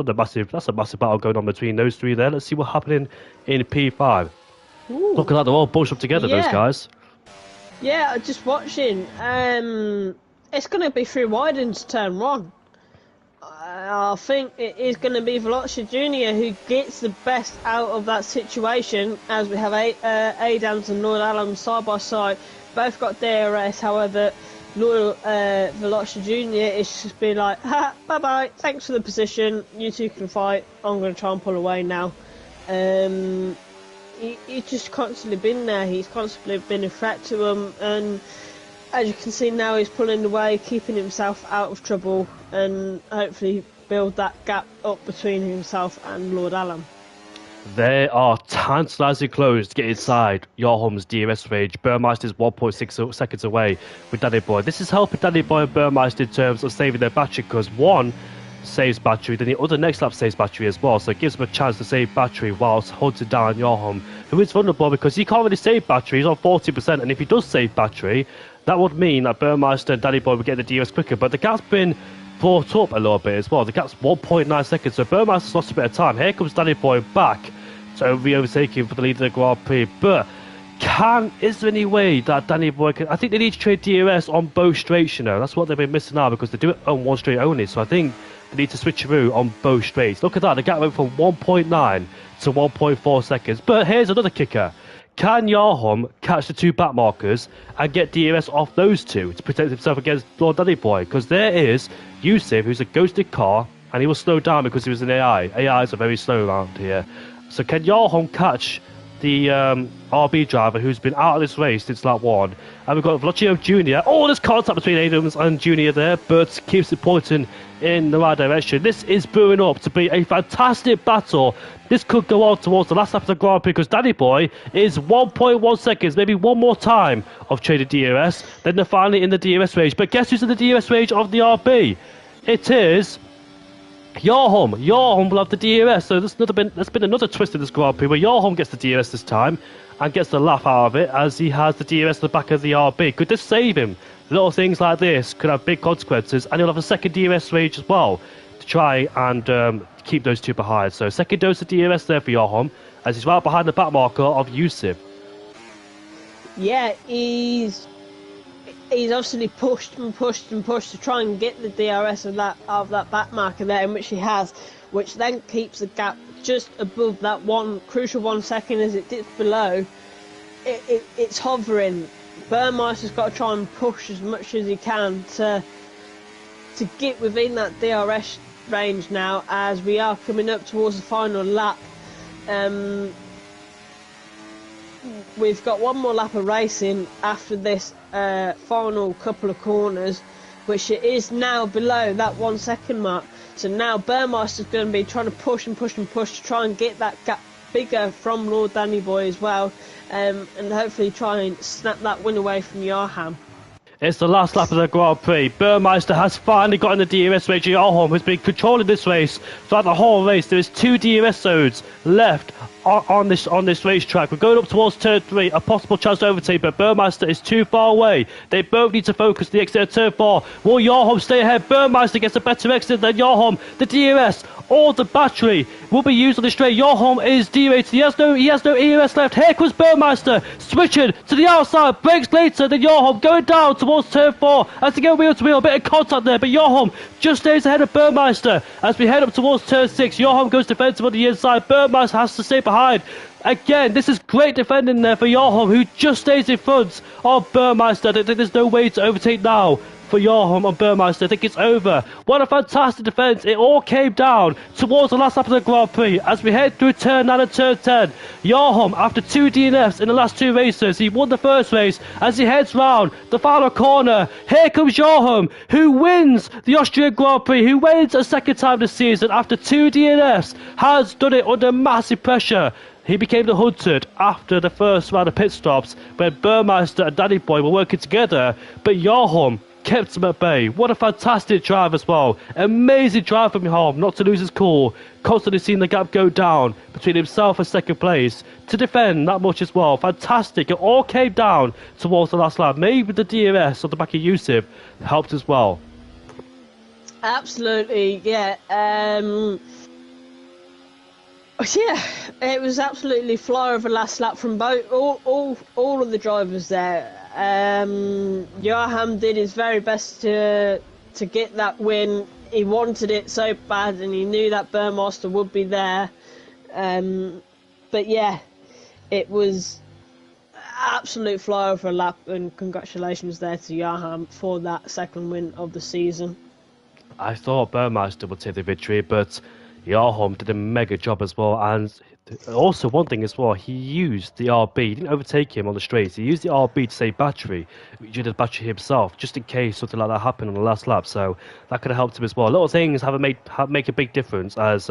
a massive battle going on between those 3 there. Let's see what's happening in P5. Ooh. Look at that, they're all bunched up together, those guys. Yeah, just watching. It's going to be through wide into turn 1. I think it is going to be Velocia Jr. who gets the best out of that situation, as we have Adams and Lord Alam side by side. Both got DRS, however, Velocia Jr. is just being like, ha, bye-bye, thanks for the position, you two can fight, I'm going to try and pull away now. He's just constantly been there, he's constantly been a threat to them, and as you can see now, he's pulling away, keeping himself out of trouble, and hopefully build that gap up between himself and Lord Alam. They are tantalising close to get inside Yarham's DRS range. Burmeister is 1.6 seconds away with Danny Boy. This is helping Danny Boy and Burmeister in terms of saving their battery, because one saves battery, then the other next lap saves battery as well. So it gives them a chance to save battery whilst hunting down Yarham, who is vulnerable because he can't really save battery. He's on 40%, and if he does save battery, that would mean that Burmeister and Danny Boy would get the DRS quicker. But the gap's been brought up a little bit as well. The gap's 1.9 seconds, so Burmeister's lost a bit of time. Here comes Danny Boy back to be overtaken for the lead of the Grand Prix. But is there any way that Danny Boy can... I think they need to trade DRS on both straights, you know. That's what they've been missing out, because they do it on one straight only. So I think they need to switch through on both straights. Look at that, the gap went from 1.9 to 1.4 seconds. But here's another kicker. Can Yarham catch the 2 back markers and get DRS off those 2 to protect himself against Lord Danny Boy? Because there is Yusuf, who's a ghosted car, and he will slow down because he was an AI. AIs are very slow around here. So can Yarham catch the RB driver who's been out of this race since lap 1. And we've got Velocio Jr. Oh, there's contact between Adams and Jr. there, but keeps it pointing in the right direction. This is brewing up to be a fantastic battle. This could go on towards the last lap of the Grand Prix because Danny Boy is 1.1 seconds, maybe one more time of trading DRS. Then they're finally in the DRS range. But guess who's in the DRS range of the RB? It is Yarholm. Yarholm will have the DRS. So there's been another twist in this Grand Prix where Yarholm gets the DRS this time and gets the laugh out of it as he has the DRS at the back of the RB. Could this save him? Little things like this could have big consequences, and he'll have a second DRS range as well to try and keep those two behind. So second dose of DRS there for Yarholm as he's right behind the back marker of Yusuf. Yeah, he's obviously pushed to try and get the DRS of that back marker there, in which he has, which then keeps the gap just above that one crucial 1 second as it dips below. It's hovering. Burmeister's got to try and push as much as he can to get within that DRS range now, as we are coming up towards the final lap. We've got one more lap of racing after this final couple of corners, which it is now below that 1 second mark. So now Burmeister's going to be trying to push to try and get that gap bigger from Lord Danny Boy as well, and hopefully try and snap that win away from Yarham. It's the last lap of the Grand Prix. Burmeister has finally gotten the DRS range. Yarholm has been controlling this race throughout the whole race. There is 2 DRS zones left on this racetrack. We're going up towards turn 3, a possible chance to overtake, but Burmeister is too far away. They both need to focus the exit of turn 4. Will Yarholm stay ahead? Burmeister gets a better exit than Yarholm. The DRS or the battery will be used on the straight. Yarholm is derated. He has no ERS left. Here comes Burmeister switching to the outside. Breaks later than Yarholm, going down towards turn 4 as they go wheel to wheel. A bit of contact there, but Yarholm just stays ahead of Burmeister as we head up towards turn 6. Yarholm goes defensive on the inside. Burmeister has to stay behind. Again, this is great defending there for Yarholm, who just stays in front of Burmeister. I think there's no way to overtake now for Yarholm and Burmeister. I think it's over. What a fantastic defence. It all came down towards the last lap of the Grand Prix as we head through turn 9 and turn 10. Yarholm, after 2 DNFs in the last 2 races, he won the first race as he heads round the final corner. Here comes Yarholm, who wins the Austrian Grand Prix, who wins a second time this season after 2 DNFs, has done it under massive pressure. He became the hunted after the first round of pit stops when Burmeister and Danny Boy were working together, but Yarholm kept him at bay. What a fantastic drive as well. Amazing drive from Yarholm, not to lose his cool, constantly seeing the gap go down between himself and second place, to defend that much as well. Fantastic. It all came down towards the last lap. Maybe the DRS on the back of Yusuf helped as well. Absolutely, yeah. Yeah, it was absolutely fly over last lap from all of the drivers there. Yarham did his very best to get that win. He wanted it so bad, and he knew that Burmeister would be there. But yeah, it was absolute fly over a lap, and congratulations there to Yarham for that second win of the season. I thought Burmeister would take the victory, but Yarholm did a mega job as well. And also one thing as well, he used the RB. He didn't overtake him on the straights. He used the RB to save battery. He did the battery himself, just in case something like that happened on the last lap. So that could have helped him as well. Little things make a big difference as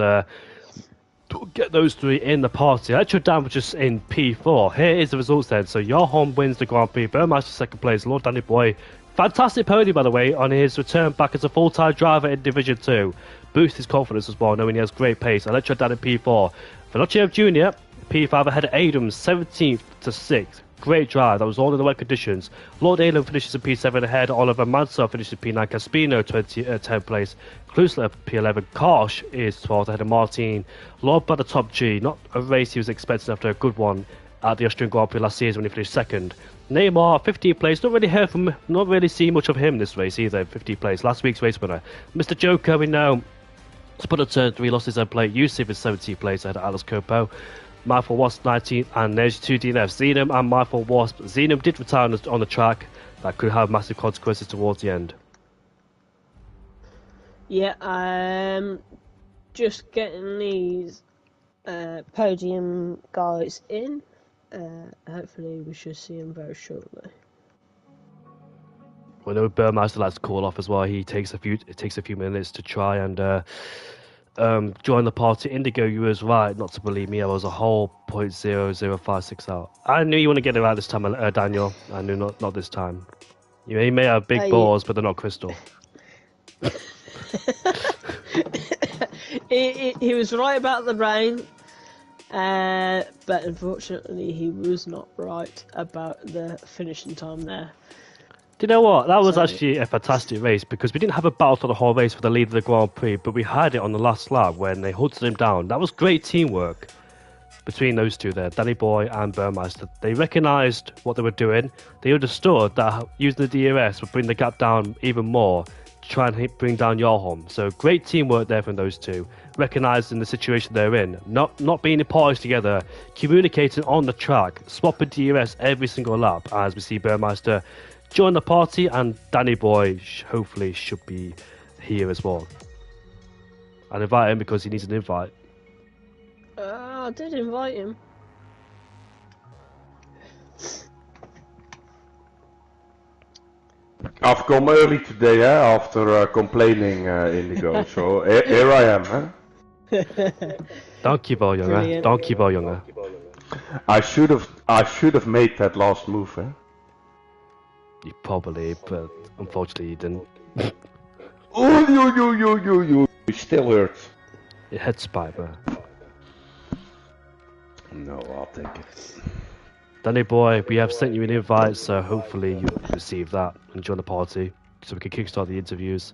get those 3 in the party. Electro Dan was just in P4. Here is the results then. So Yarholm wins the Grand Prix. Burmeister second place. Lord Danny Boy, fantastic podium by the way, on his return back as a full-time driver in Division 2. Boost his confidence as well, knowing he has great pace. Electro Dan in P4. Velocio Jr. P5 ahead of Adams, 17th to 6th. Great drive, that was all in the wet conditions. Lord Aylan finishes in P7 ahead. Oliver Manso finishes in P9. Caspino 10th place. Klusler P11. Karsh is 12th ahead of Martin. Lord by the top G, not a race he was expecting after a good one at the Austrian Grand Prix last season when he finished second. Neymar, 15th place. Not really seen much of him this race either. 15th place. Last week's race winner. Mr. Joker, we know, spun at turn 3, lost his own plate. Yusuf is 17th place ahead of Alice Copo. Mindful Wasp 19th, and there's 2 DNFs. Xenom and Mindful Wasp. Xenom did retire on the track. That could have massive consequences towards the end. Yeah, just getting these podium guys in. Hopefully we should see him very shortly. I know Burmeister likes to call off as well. It takes a few minutes to try and join the party. Indigo, you was right not to believe me. I was a whole 0.0056 out. I knew you want to get it right this time, Daniel. I knew not this time. You may have big balls, but they're not crystal. He was right about the rain, but unfortunately he was not right about the finishing time there. Do you know what? That was actually a fantastic race because we didn't have a battle for the whole race for the lead of the Grand Prix, but we had it on the last lap when they halted him down. That was great teamwork between those two there, Danny Boy and Burmeister. They recognised what they were doing. They understood that using the DRS would bring the gap down even more to try and bring down Yarholm. So great teamwork there from those two, recognising the situation they're in, not being in parties together, communicating on the track, swapping DRS every single lap as we see Burmeister join the party, and Danny Boy hopefully should be here as well. I'll invite him because he needs an invite. I did invite him. I've come early today, after complaining, Indigo. So here I am, Dankjewel, jongen. Dankjewel, jongen. I should have made that last move, You probably, but unfortunately you didn't. You still hurt. It had Spider. No, I'll take it. Danny Boy, we have sent you an invite, so hopefully you receive that and join the party so we can kickstart the interviews.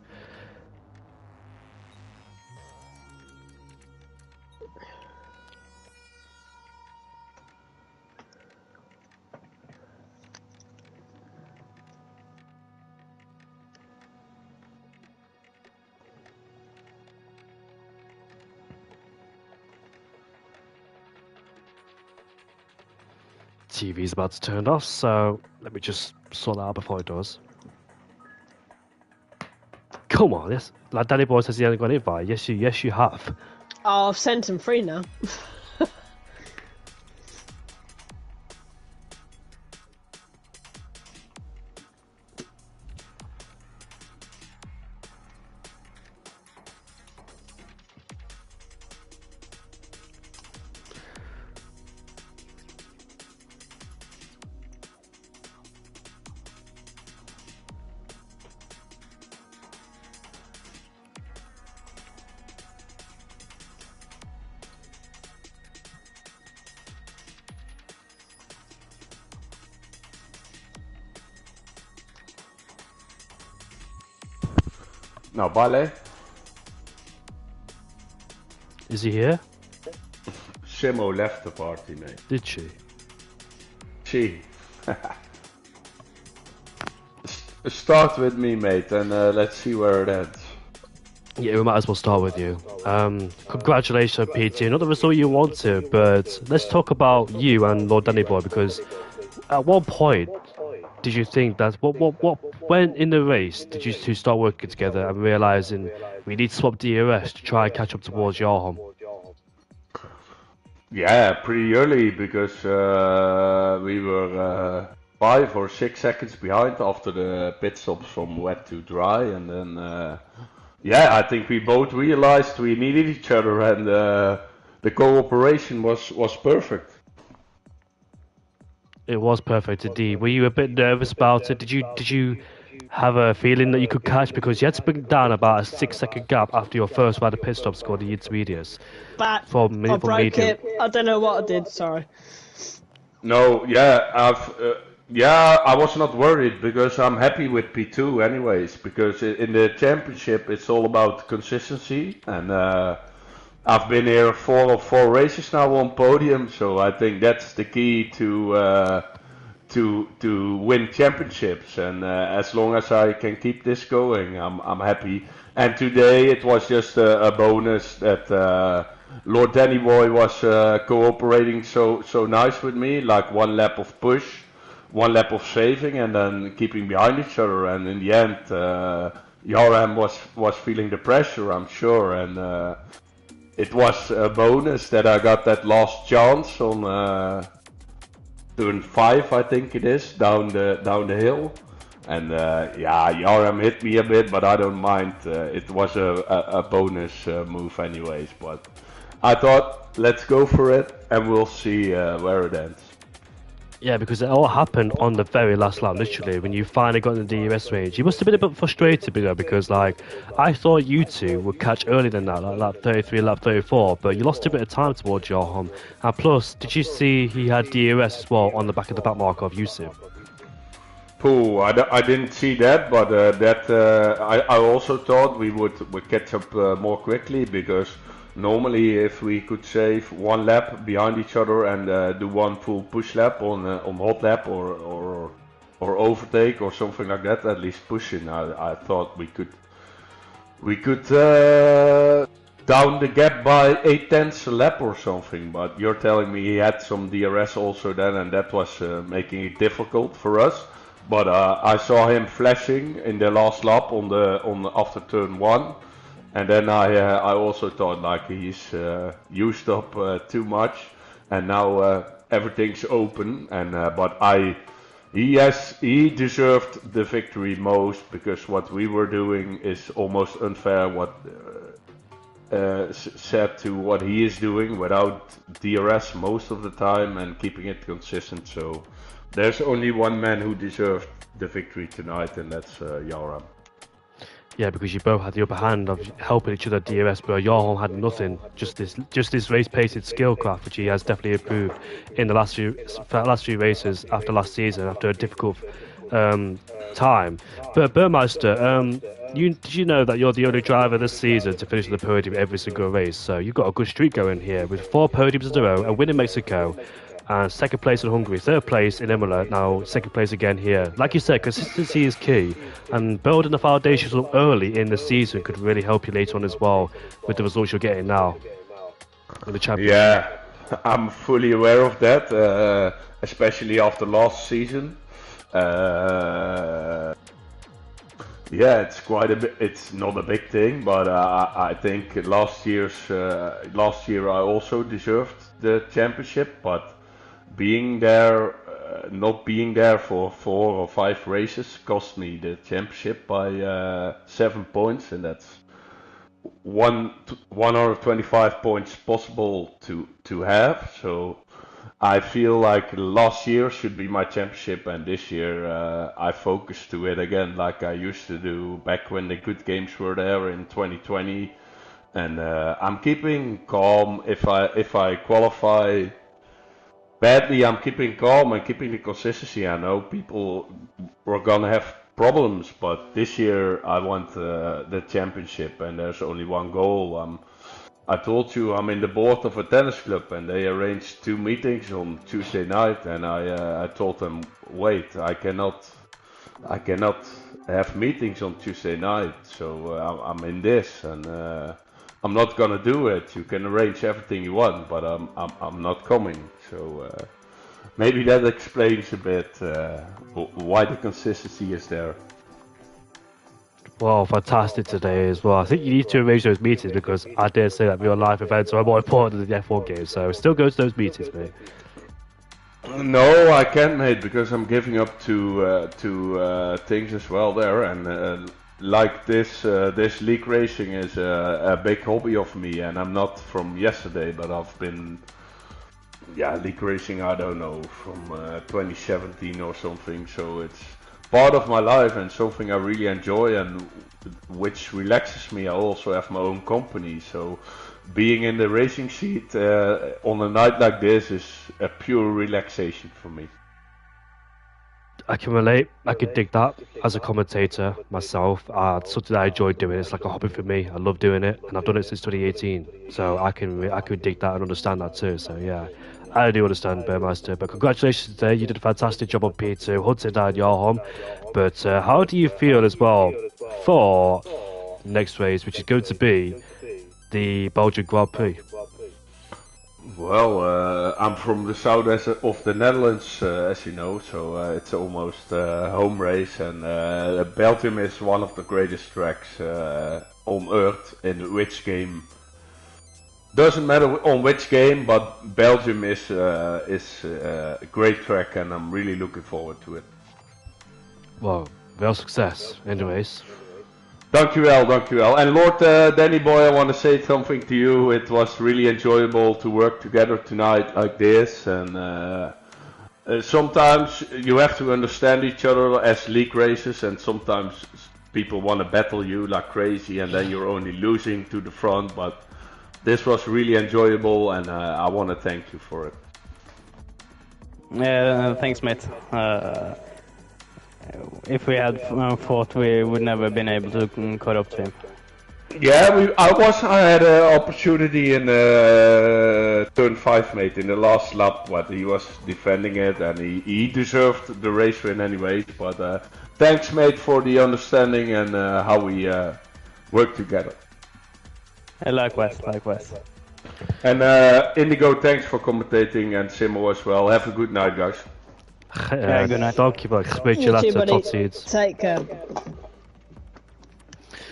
TV's about to turn off, so let me just sort that out before it does. Come on, yes. Like Danny Boy says he hasn't got an invite. Yes, you have. Oh, I've sent him free now. Now, Bale. Is he here? Simo left the party, mate. Did she? She. Start with me, mate, and let's see where it ends. Yeah, we might as well start with you. Congratulations, PT. Not the result you wanted, but let's talk about you and Lord Danny Boy, because at one point, did you think that when in the race did you two start working together and realizing we need to swap DRS to try and catch up towards Yarholm? Yeah, pretty early because we were 5 or 6 seconds behind after the pit stops from wet to dry, and then yeah, I think we both realized we needed each other, and the cooperation was perfect. It was perfect indeed. Were you a bit nervous about it? Did you have a feeling that you could catch, because you had to bring down about a 6-second gap after your first round of pit stops scored the intermediates? But I broke it. I don't know what I did. Sorry. No, yeah, I was not worried because I'm happy with P2 anyways, because in the championship it's all about consistency, and I've been here 4 races now on podium, so I think that's the key to win championships, and as long as I can keep this going, I'm happy. And today it was just a bonus that Lord Danny Boy was cooperating so nice with me, like 1 lap of push, 1 lap of saving, and then keeping behind each other. And in the end, Yaram was feeling the pressure, I'm sure, and it was a bonus that I got that last chance on turn 5, I think it is, down the hill. And yeah, Yaram hit me a bit, but I don't mind. It was a bonus move anyways. But I thought, let's go for it, and we'll see where it ends. Yeah, because it all happened on the very last lap, literally, when you finally got in the DRS range. You must have been a bit frustrated, because, like, I thought you two would catch earlier than that, like lap 33, lap 34, but you lost a bit of time towards your home. And plus, did you see he had DRS as well on the back of the back marker of Yusuf? Pooh, I didn't see that, but I also thought we would catch up more quickly, because normally if we could save one lap behind each other and do one full push lap on hot lap or overtake or something like that, at least pushing, I thought we could down the gap by 8/10 a lap or something. But you're telling me he had some DRS also then, and that was making it difficult for us. But I saw him flashing in the last lap on the after turn 1, and then I also thought, like, he's used up too much, and now everything's open. And but he deserved the victory most, because what we were doing is almost unfair. What said to what he is doing without DRS most of the time and keeping it consistent. So there's only one man who deserved the victory tonight, and that's Yaram. Yeah, because you both had the upper hand of helping each other DRS, but Yarholm had nothing. Just this race paced skill craft, which he has definitely improved in the last few races after last season, after a difficult time. But Burmeister, did you know that you're the only driver this season to finish on the podium every single race? So you've got a good streak going here with 4 podiums in a row, a win in Mexico, and second place in Hungary, third place in Imola, now second place again here. Like you said, consistency is key, and building the foundations up early in the season could really help you later on as well with the results you're getting now in the championship. Yeah, I'm fully aware of that, especially after last season. Yeah, it's quite a bit. It's not a big thing, but I think last year I also deserved the championship, but being there, not being there for 4 or 5 races cost me the championship by 7 points, and that's 125 points possible to have. So I feel like last year should be my championship, and this year I focus to it again, like I used to do back when the good games were there in 2020. And I'm keeping calm. If I qualify badly, I'm keeping calm and keeping the consistency. I know people were gonna have problems, but this year I want the championship, and there's only one goal. I told you I'm in the board of a tennis club, and they arranged 2 meetings on Tuesday night, and I told them, wait, I cannot have meetings on Tuesday night, so I'm in this, and I'm not gonna do it. You can arrange everything you want, but I'm not coming. So maybe that explains a bit why the consistency is there. Well, fantastic today as well. I think you need to arrange those meetings, because I dare say that real life events are more important than the F1 games. So still go to those meetings, mate. No, I can't, mate, because I'm giving up to things as well there, and like this league racing is a big hobby of me, and I'm not from yesterday, but I've been league racing, I don't know, from 2017 or something. So it's part of my life and something I really enjoy, and which relaxes me. I also have my own company, so being in the racing seat on a night like this is a pure relaxation for me. I can relate. I can dig that as a commentator myself. Something that I enjoy doing. It's like a hobby for me. I love doing it, and I've done it since 2018. So I can dig that and understand that too. So yeah, I do understand, Burmeister. But congratulations today. You did a fantastic job on P2, hunting down your home. But how do you feel as well for the next race, which is going to be the Belgian Grand Prix? Well, I'm from the south of the Netherlands, as you know, so it's almost a home race, and Belgium is one of the greatest tracks on earth, in which game doesn't matter on which game, but Belgium is a great track, and I'm really looking forward to it. Well, real success, anyways. Dankjewel, dankjewel. And Lord Danny Boy, I want to say something to you. It was really enjoyable to work together tonight like this, and sometimes you have to understand each other as league races, and sometimes people want to battle you like crazy, and then you're only losing to the front. But this was really enjoyable, and I want to thank you for it. Yeah, thanks, mate. If we had fought, we would never have been able to caught up to him. Yeah, I had an opportunity in turn 5, mate, in the last lap, but he was defending it, and he deserved the race win anyways. But thanks, mate, for the understanding and how we work together. Likewise, likewise. And Indigo, thanks for commentating, and Simo as well. Have a good night, guys. Good night. Dankjewel. Ik spreek je You too, later. buddy. Tot ziens. Take care.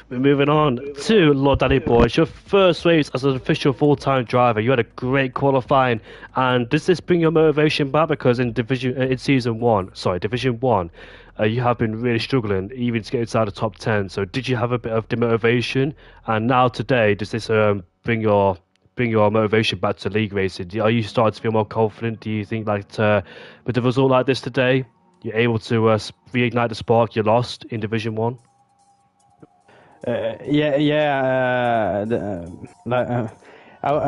We're moving on to Lord Danny Boy. It's your first race as an official full-time driver. You had a great qualifying, and does this bring your motivation back? Because in Division 1, you have been really struggling, even to get inside the top 10. So did you have a bit of demotivation? And now today, does this bring your motivation back to league racing? Are you starting to feel more confident? Do you think that with a result like this today, you're able to reignite the spark you lost in Division 1? I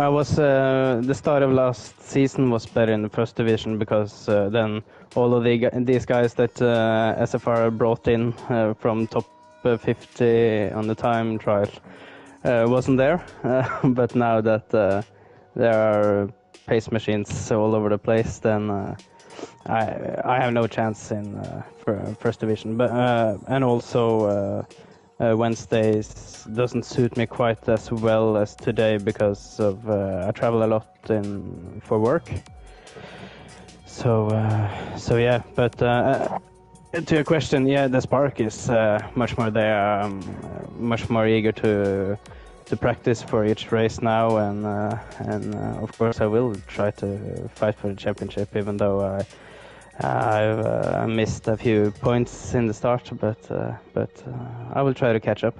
was the start of last season was better in the first division because then all of these guys that SFR brought in from top 50 on the time trial wasn't there. But now that there are pace machines all over the place, then I have no chance in first division. But and also. Wednesdays doesn't suit me quite as well as today because of I travel a lot for work. So yeah, but to your question, yeah, the spark is much more there. I'm much more eager to practice for each race now, and of course I will try to fight for the championship, even though I've missed a few points in the start, but I will try to catch up.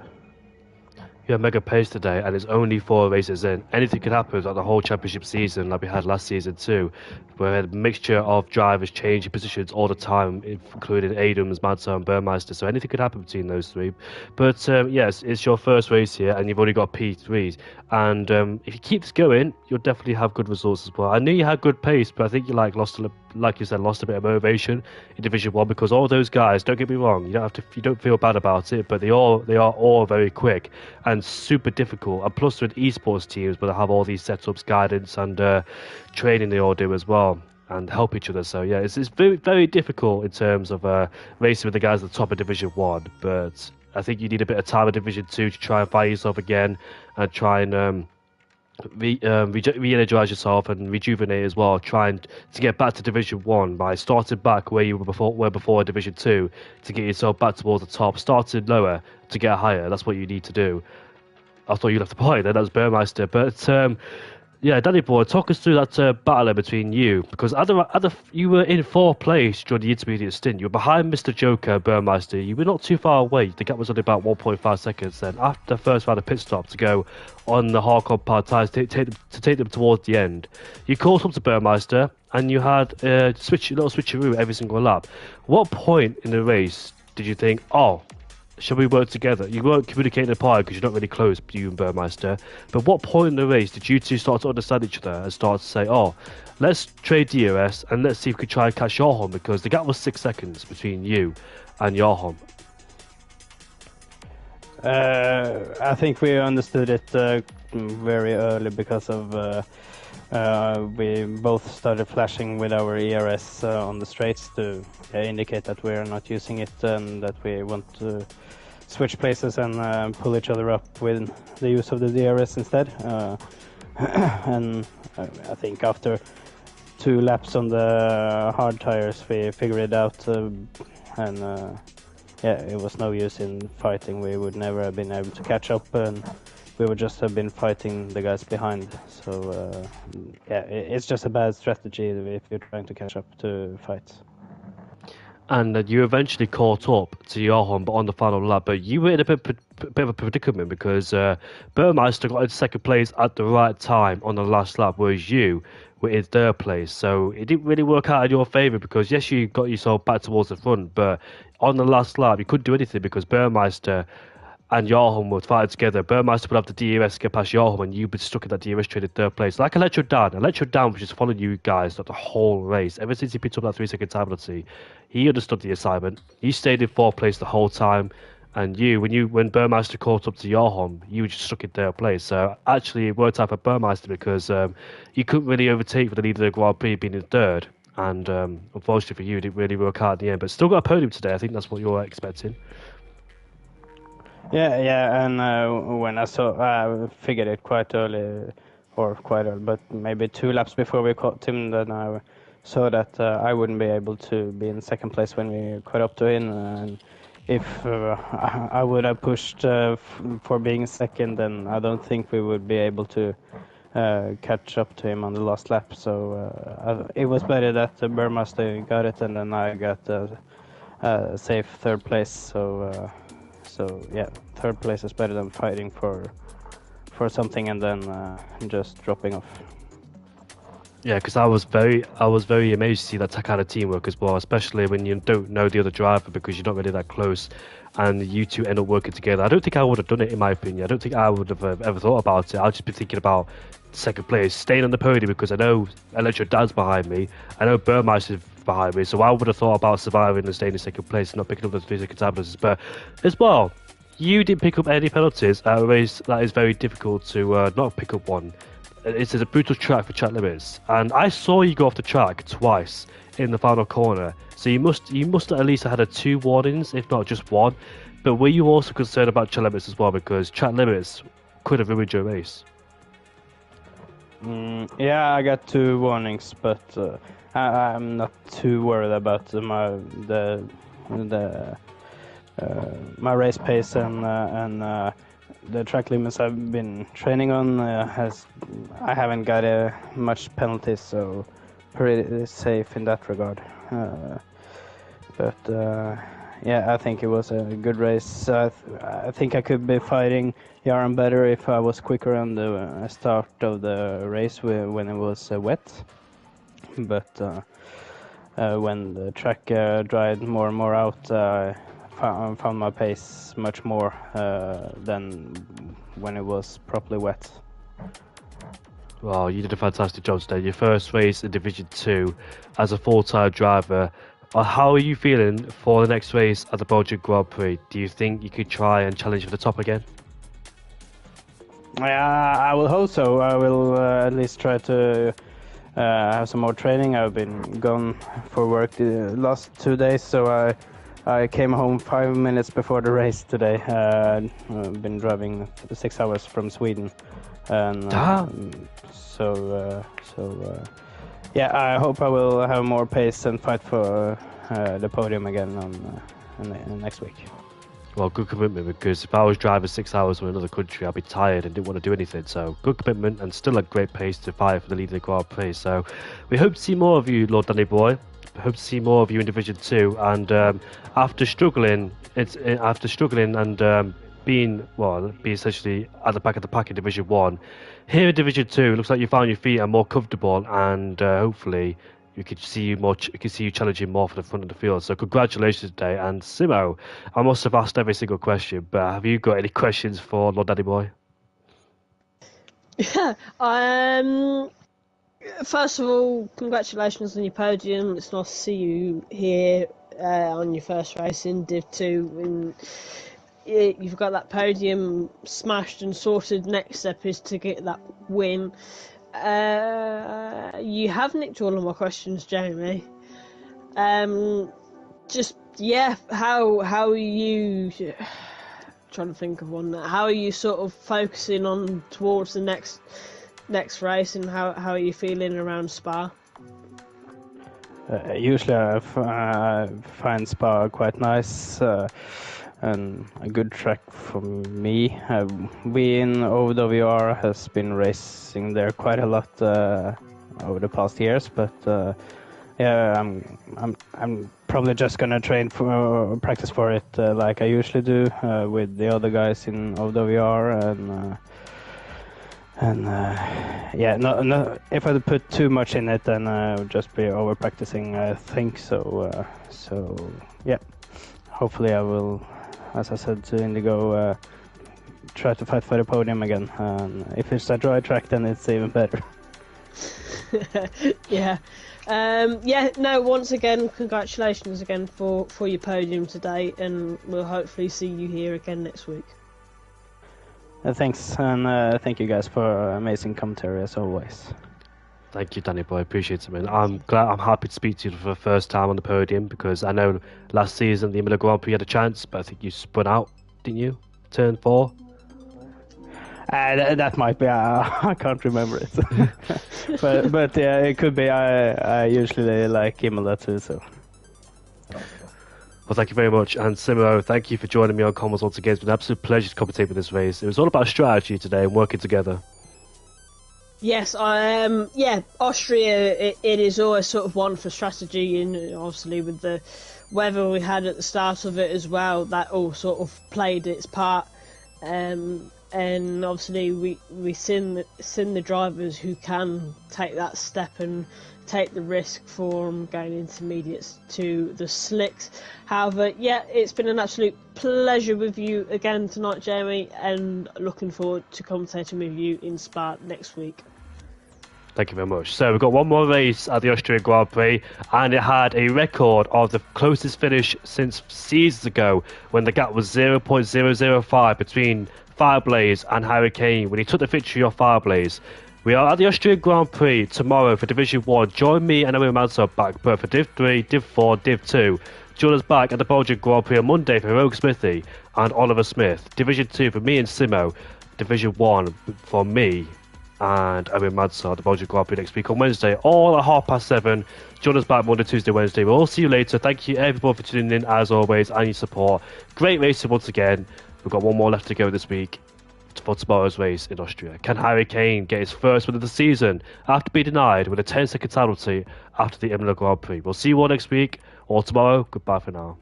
You have mega pace today, and it's only 4 races in. Anything could happen like the whole championship season, like we had last season too, where we had a mixture of drivers changing positions all the time, including Adams, Madsen, and Burmeister. So anything could happen between those 3. But yes, it's your first race here, and you've already got P3s. And if you keep this going, you'll definitely have good results as well. I knew you had good pace, but I think you lost a bit of motivation in Division 1 because all those guys, don't get me wrong, you don't feel bad about it, but they are all very quick and super difficult. And plus with esports teams, but they have all these setups, guidance, and training they all do as well, and help each other. So yeah, it's very, very difficult in terms of racing with the guys at the top of Division 1. But I think you need a bit of time in Division 2 to try and find yourself again and try and re-energize yourself and rejuvenate as well, trying to get back to Division 1 by starting back where you were before Division 2 to get yourself back towards the top, starting lower to get higher. That's what you need to do. I thought you left the point there, that was Burmeister. But yeah, Danny Boy, talk us through that battle between you, because you were in 4th place during the intermediate stint. You were behind Mr. Joker, Burmeister. You were not too far away. The gap was only about 1.5 seconds. Then after the first round of pit stop to go on the hardcore powered tyres to take them towards the end, you caught up to Burmeister and you had a little switcheroo every single lap. What point in the race did you think, oh, shall we work together? You weren't communicating apart because you're not really close, you and Burmeister. But what point in the race did you two start to understand each other and start to say, oh, let's trade DRS and let's see if we can try and catch Johan, because the gap was 6 seconds between you and Johan. I think we understood it very early because of we both started flashing with our ERS on the straights to indicate that we're not using it and that we want to switch places and pull each other up with the use of the DRS instead. And I think after 2 laps on the hard tires we figured it out, and yeah, it was no use in fighting. We would never have been able to catch up, and we would just have been fighting the guys behind. So yeah, it's just a bad strategy if you're trying to catch up to fights. And you eventually caught up to Johan, but on the final lap. But you were in a bit of a predicament because Burmeister got in second place at the right time on the last lap, whereas you were in third place. So it didn't really work out in your favour because, yes, you got yourself back towards the front, but on the last lap, you couldn't do anything because Burmeister and Johan would fight together. Burmeister would have the DRS get past Johan, and you'd be stuck in that DRS train in third place. Like Electro Dan, which is following you guys throughout the whole race. Ever since he picked up that 3-second time penalty, he understood the assignment. He stayed in fourth place the whole time, and when Burmeister caught up to Johan, you were just stuck in third place. So actually, it worked out for Burmeister because you couldn't really overtake for the leader of the Grand Prix being in third. And unfortunately for you, it didn't really work out in the end. But still got a podium today. I think that's what you're expecting. Yeah, and when I figured it quite early, but maybe 2 laps before we caught him, then I saw that I wouldn't be able to be in second place when we caught up to him. And if I would have pushed for being second, then I don't think we would be able to catch up to him on the last lap. So it was better that Burmeister got it, and then I got a safe third place. So yeah, third place is better than fighting for something and then just dropping off. Yeah, because I was very amazed to see that kind of teamwork as well, especially when you don't know the other driver because you're not really that close, and you two end up working together. I don't think I would have done it, in my opinion. I don't think I would have ever thought about it. I'd just be thinking about second place, staying on the podium because I know Electro Dad's behind me, I know Burmeister's behind me, so I would have thought about surviving and staying in second place and not picking up the 3-second time penalties. But as well, you didn't pick up any penalties at a race that is very difficult to not pick up one. It's a brutal track for track limits, and I saw you go off the track twice in the final corner. So you must at least have had 2 warnings, if not just one. But were you also concerned about track limits as well, because track limits could have ruined your race? Yeah, I got 2 warnings, but I'm not too worried about my race pace and the track limits I've been training on. I haven't got much penalties, so pretty safe in that regard. Yeah, I think it was a good race. I think I could be fighting Yaran better if I was quicker on the start of the race when it was wet. But when the track dried more and more out, I found my pace much more than when it was properly wet. Well, you did a fantastic job today. Your first race in Division 2 as a full-time driver. How are you feeling for the next race at the Belgian Grand Prix? Do you think you could try and challenge for the top again? I will hope so. I will at least try to have some more training. I've been gone for work the last 2 days, so I came home 5 minutes before the race today. I've been driving 6 hours from Sweden, and yeah, I hope I will have more pace and fight for the podium again on next week. Well, good commitment, because if I was driving 6 hours from another country, I'd be tired and didn't want to do anything. So good commitment and still a great pace to fight for the lead of the Grand Prix. So we hope to see more of you, Lord Danny Boy. We hope to see more of you in Division 2. And after struggling and being essentially at the back of the pack in Division 1, here in Division 2, it looks like you found your feet and more comfortable, and hopefully you could see you challenging more for the front of the field. So congratulations today. And Simo, I must have asked every single question, but have you got any questions for Lord Daddy Boy? Yeah. First of all, congratulations on your podium. It's nice to see you here on your first race in Div 2. You've got that podium smashed and sorted. Next step is to get that win. You have nicked all of my questions, Jamie. How are you trying to think of one? How are you sort of focusing on towards the next race, and how are you feeling around Spa? Usually I find Spa quite nice. a good track for me. We in OWR has been racing there quite a lot over the past years, but yeah, I'm probably just gonna train for practice for it like I usually do with the other guys in OWR and yeah, no. If I put too much in it, then I would just be over practicing. I think so. So yeah, hopefully I will, as I said to Indigo, try to fight for the podium again. And if it's a dry track, then it's even better. Yeah. Yeah, no, once again, congratulations again for your podium today, and we'll hopefully see you here again next week. Thanks, and thank you guys for amazing commentary as always. Thank you, Danny boy. Appreciate it, man. I'm happy to speak to you for the first time on the podium because I know last season the Imola Grand Prix had a chance, but I think you spun out, didn't you? Turn 4. That might be. I can't remember it. but yeah, it could be. I usually like Imola too, so. Well, thank you very much. And Simo, thank you for joining me on Commons once again. It's been an absolute pleasure to commentate with this race. It was all about strategy today and working together. Yes, yeah, Austria, it is always sort of one for strategy, and obviously with the weather we had at the start of it as well, that all sort of played its part. And obviously we seen the drivers who can take that step and take the risk from going intermediates to the slicks. However, yeah, it's been an absolute pleasure with you again tonight, Jamie, and looking forward to commentating with you in Spa next week. Thank you very much. So we've got one more race at the Austrian Grand Prix, and it had a record of the closest finish since seasons ago, when the gap was 0.005 between Fireblaze and Hurricane when he took the victory off Fireblaze. We are at the Austrian Grand Prix tomorrow for Division 1. Join me and Owen Mansell back both for Div 3, Div 4, Div 2. Join us back at the Belgian Grand Prix on Monday for Rogue Smithy and Oliver Smith. Division 2 for me and Simo. Division 1 for me and Owen Mansell at the Belgian Grand Prix next week on Wednesday, all at 7:30. Join us back Monday, Tuesday, Wednesday. We'll all see you later. Thank you everyone for tuning in as always and your support. Great racing once again. We've got one more left to go this week for tomorrow's race in Austria. Can Harry Kane get his first win of the season after being denied with a 10-second penalty after the Imola Grand Prix? We'll see you all next week or tomorrow. Goodbye for now.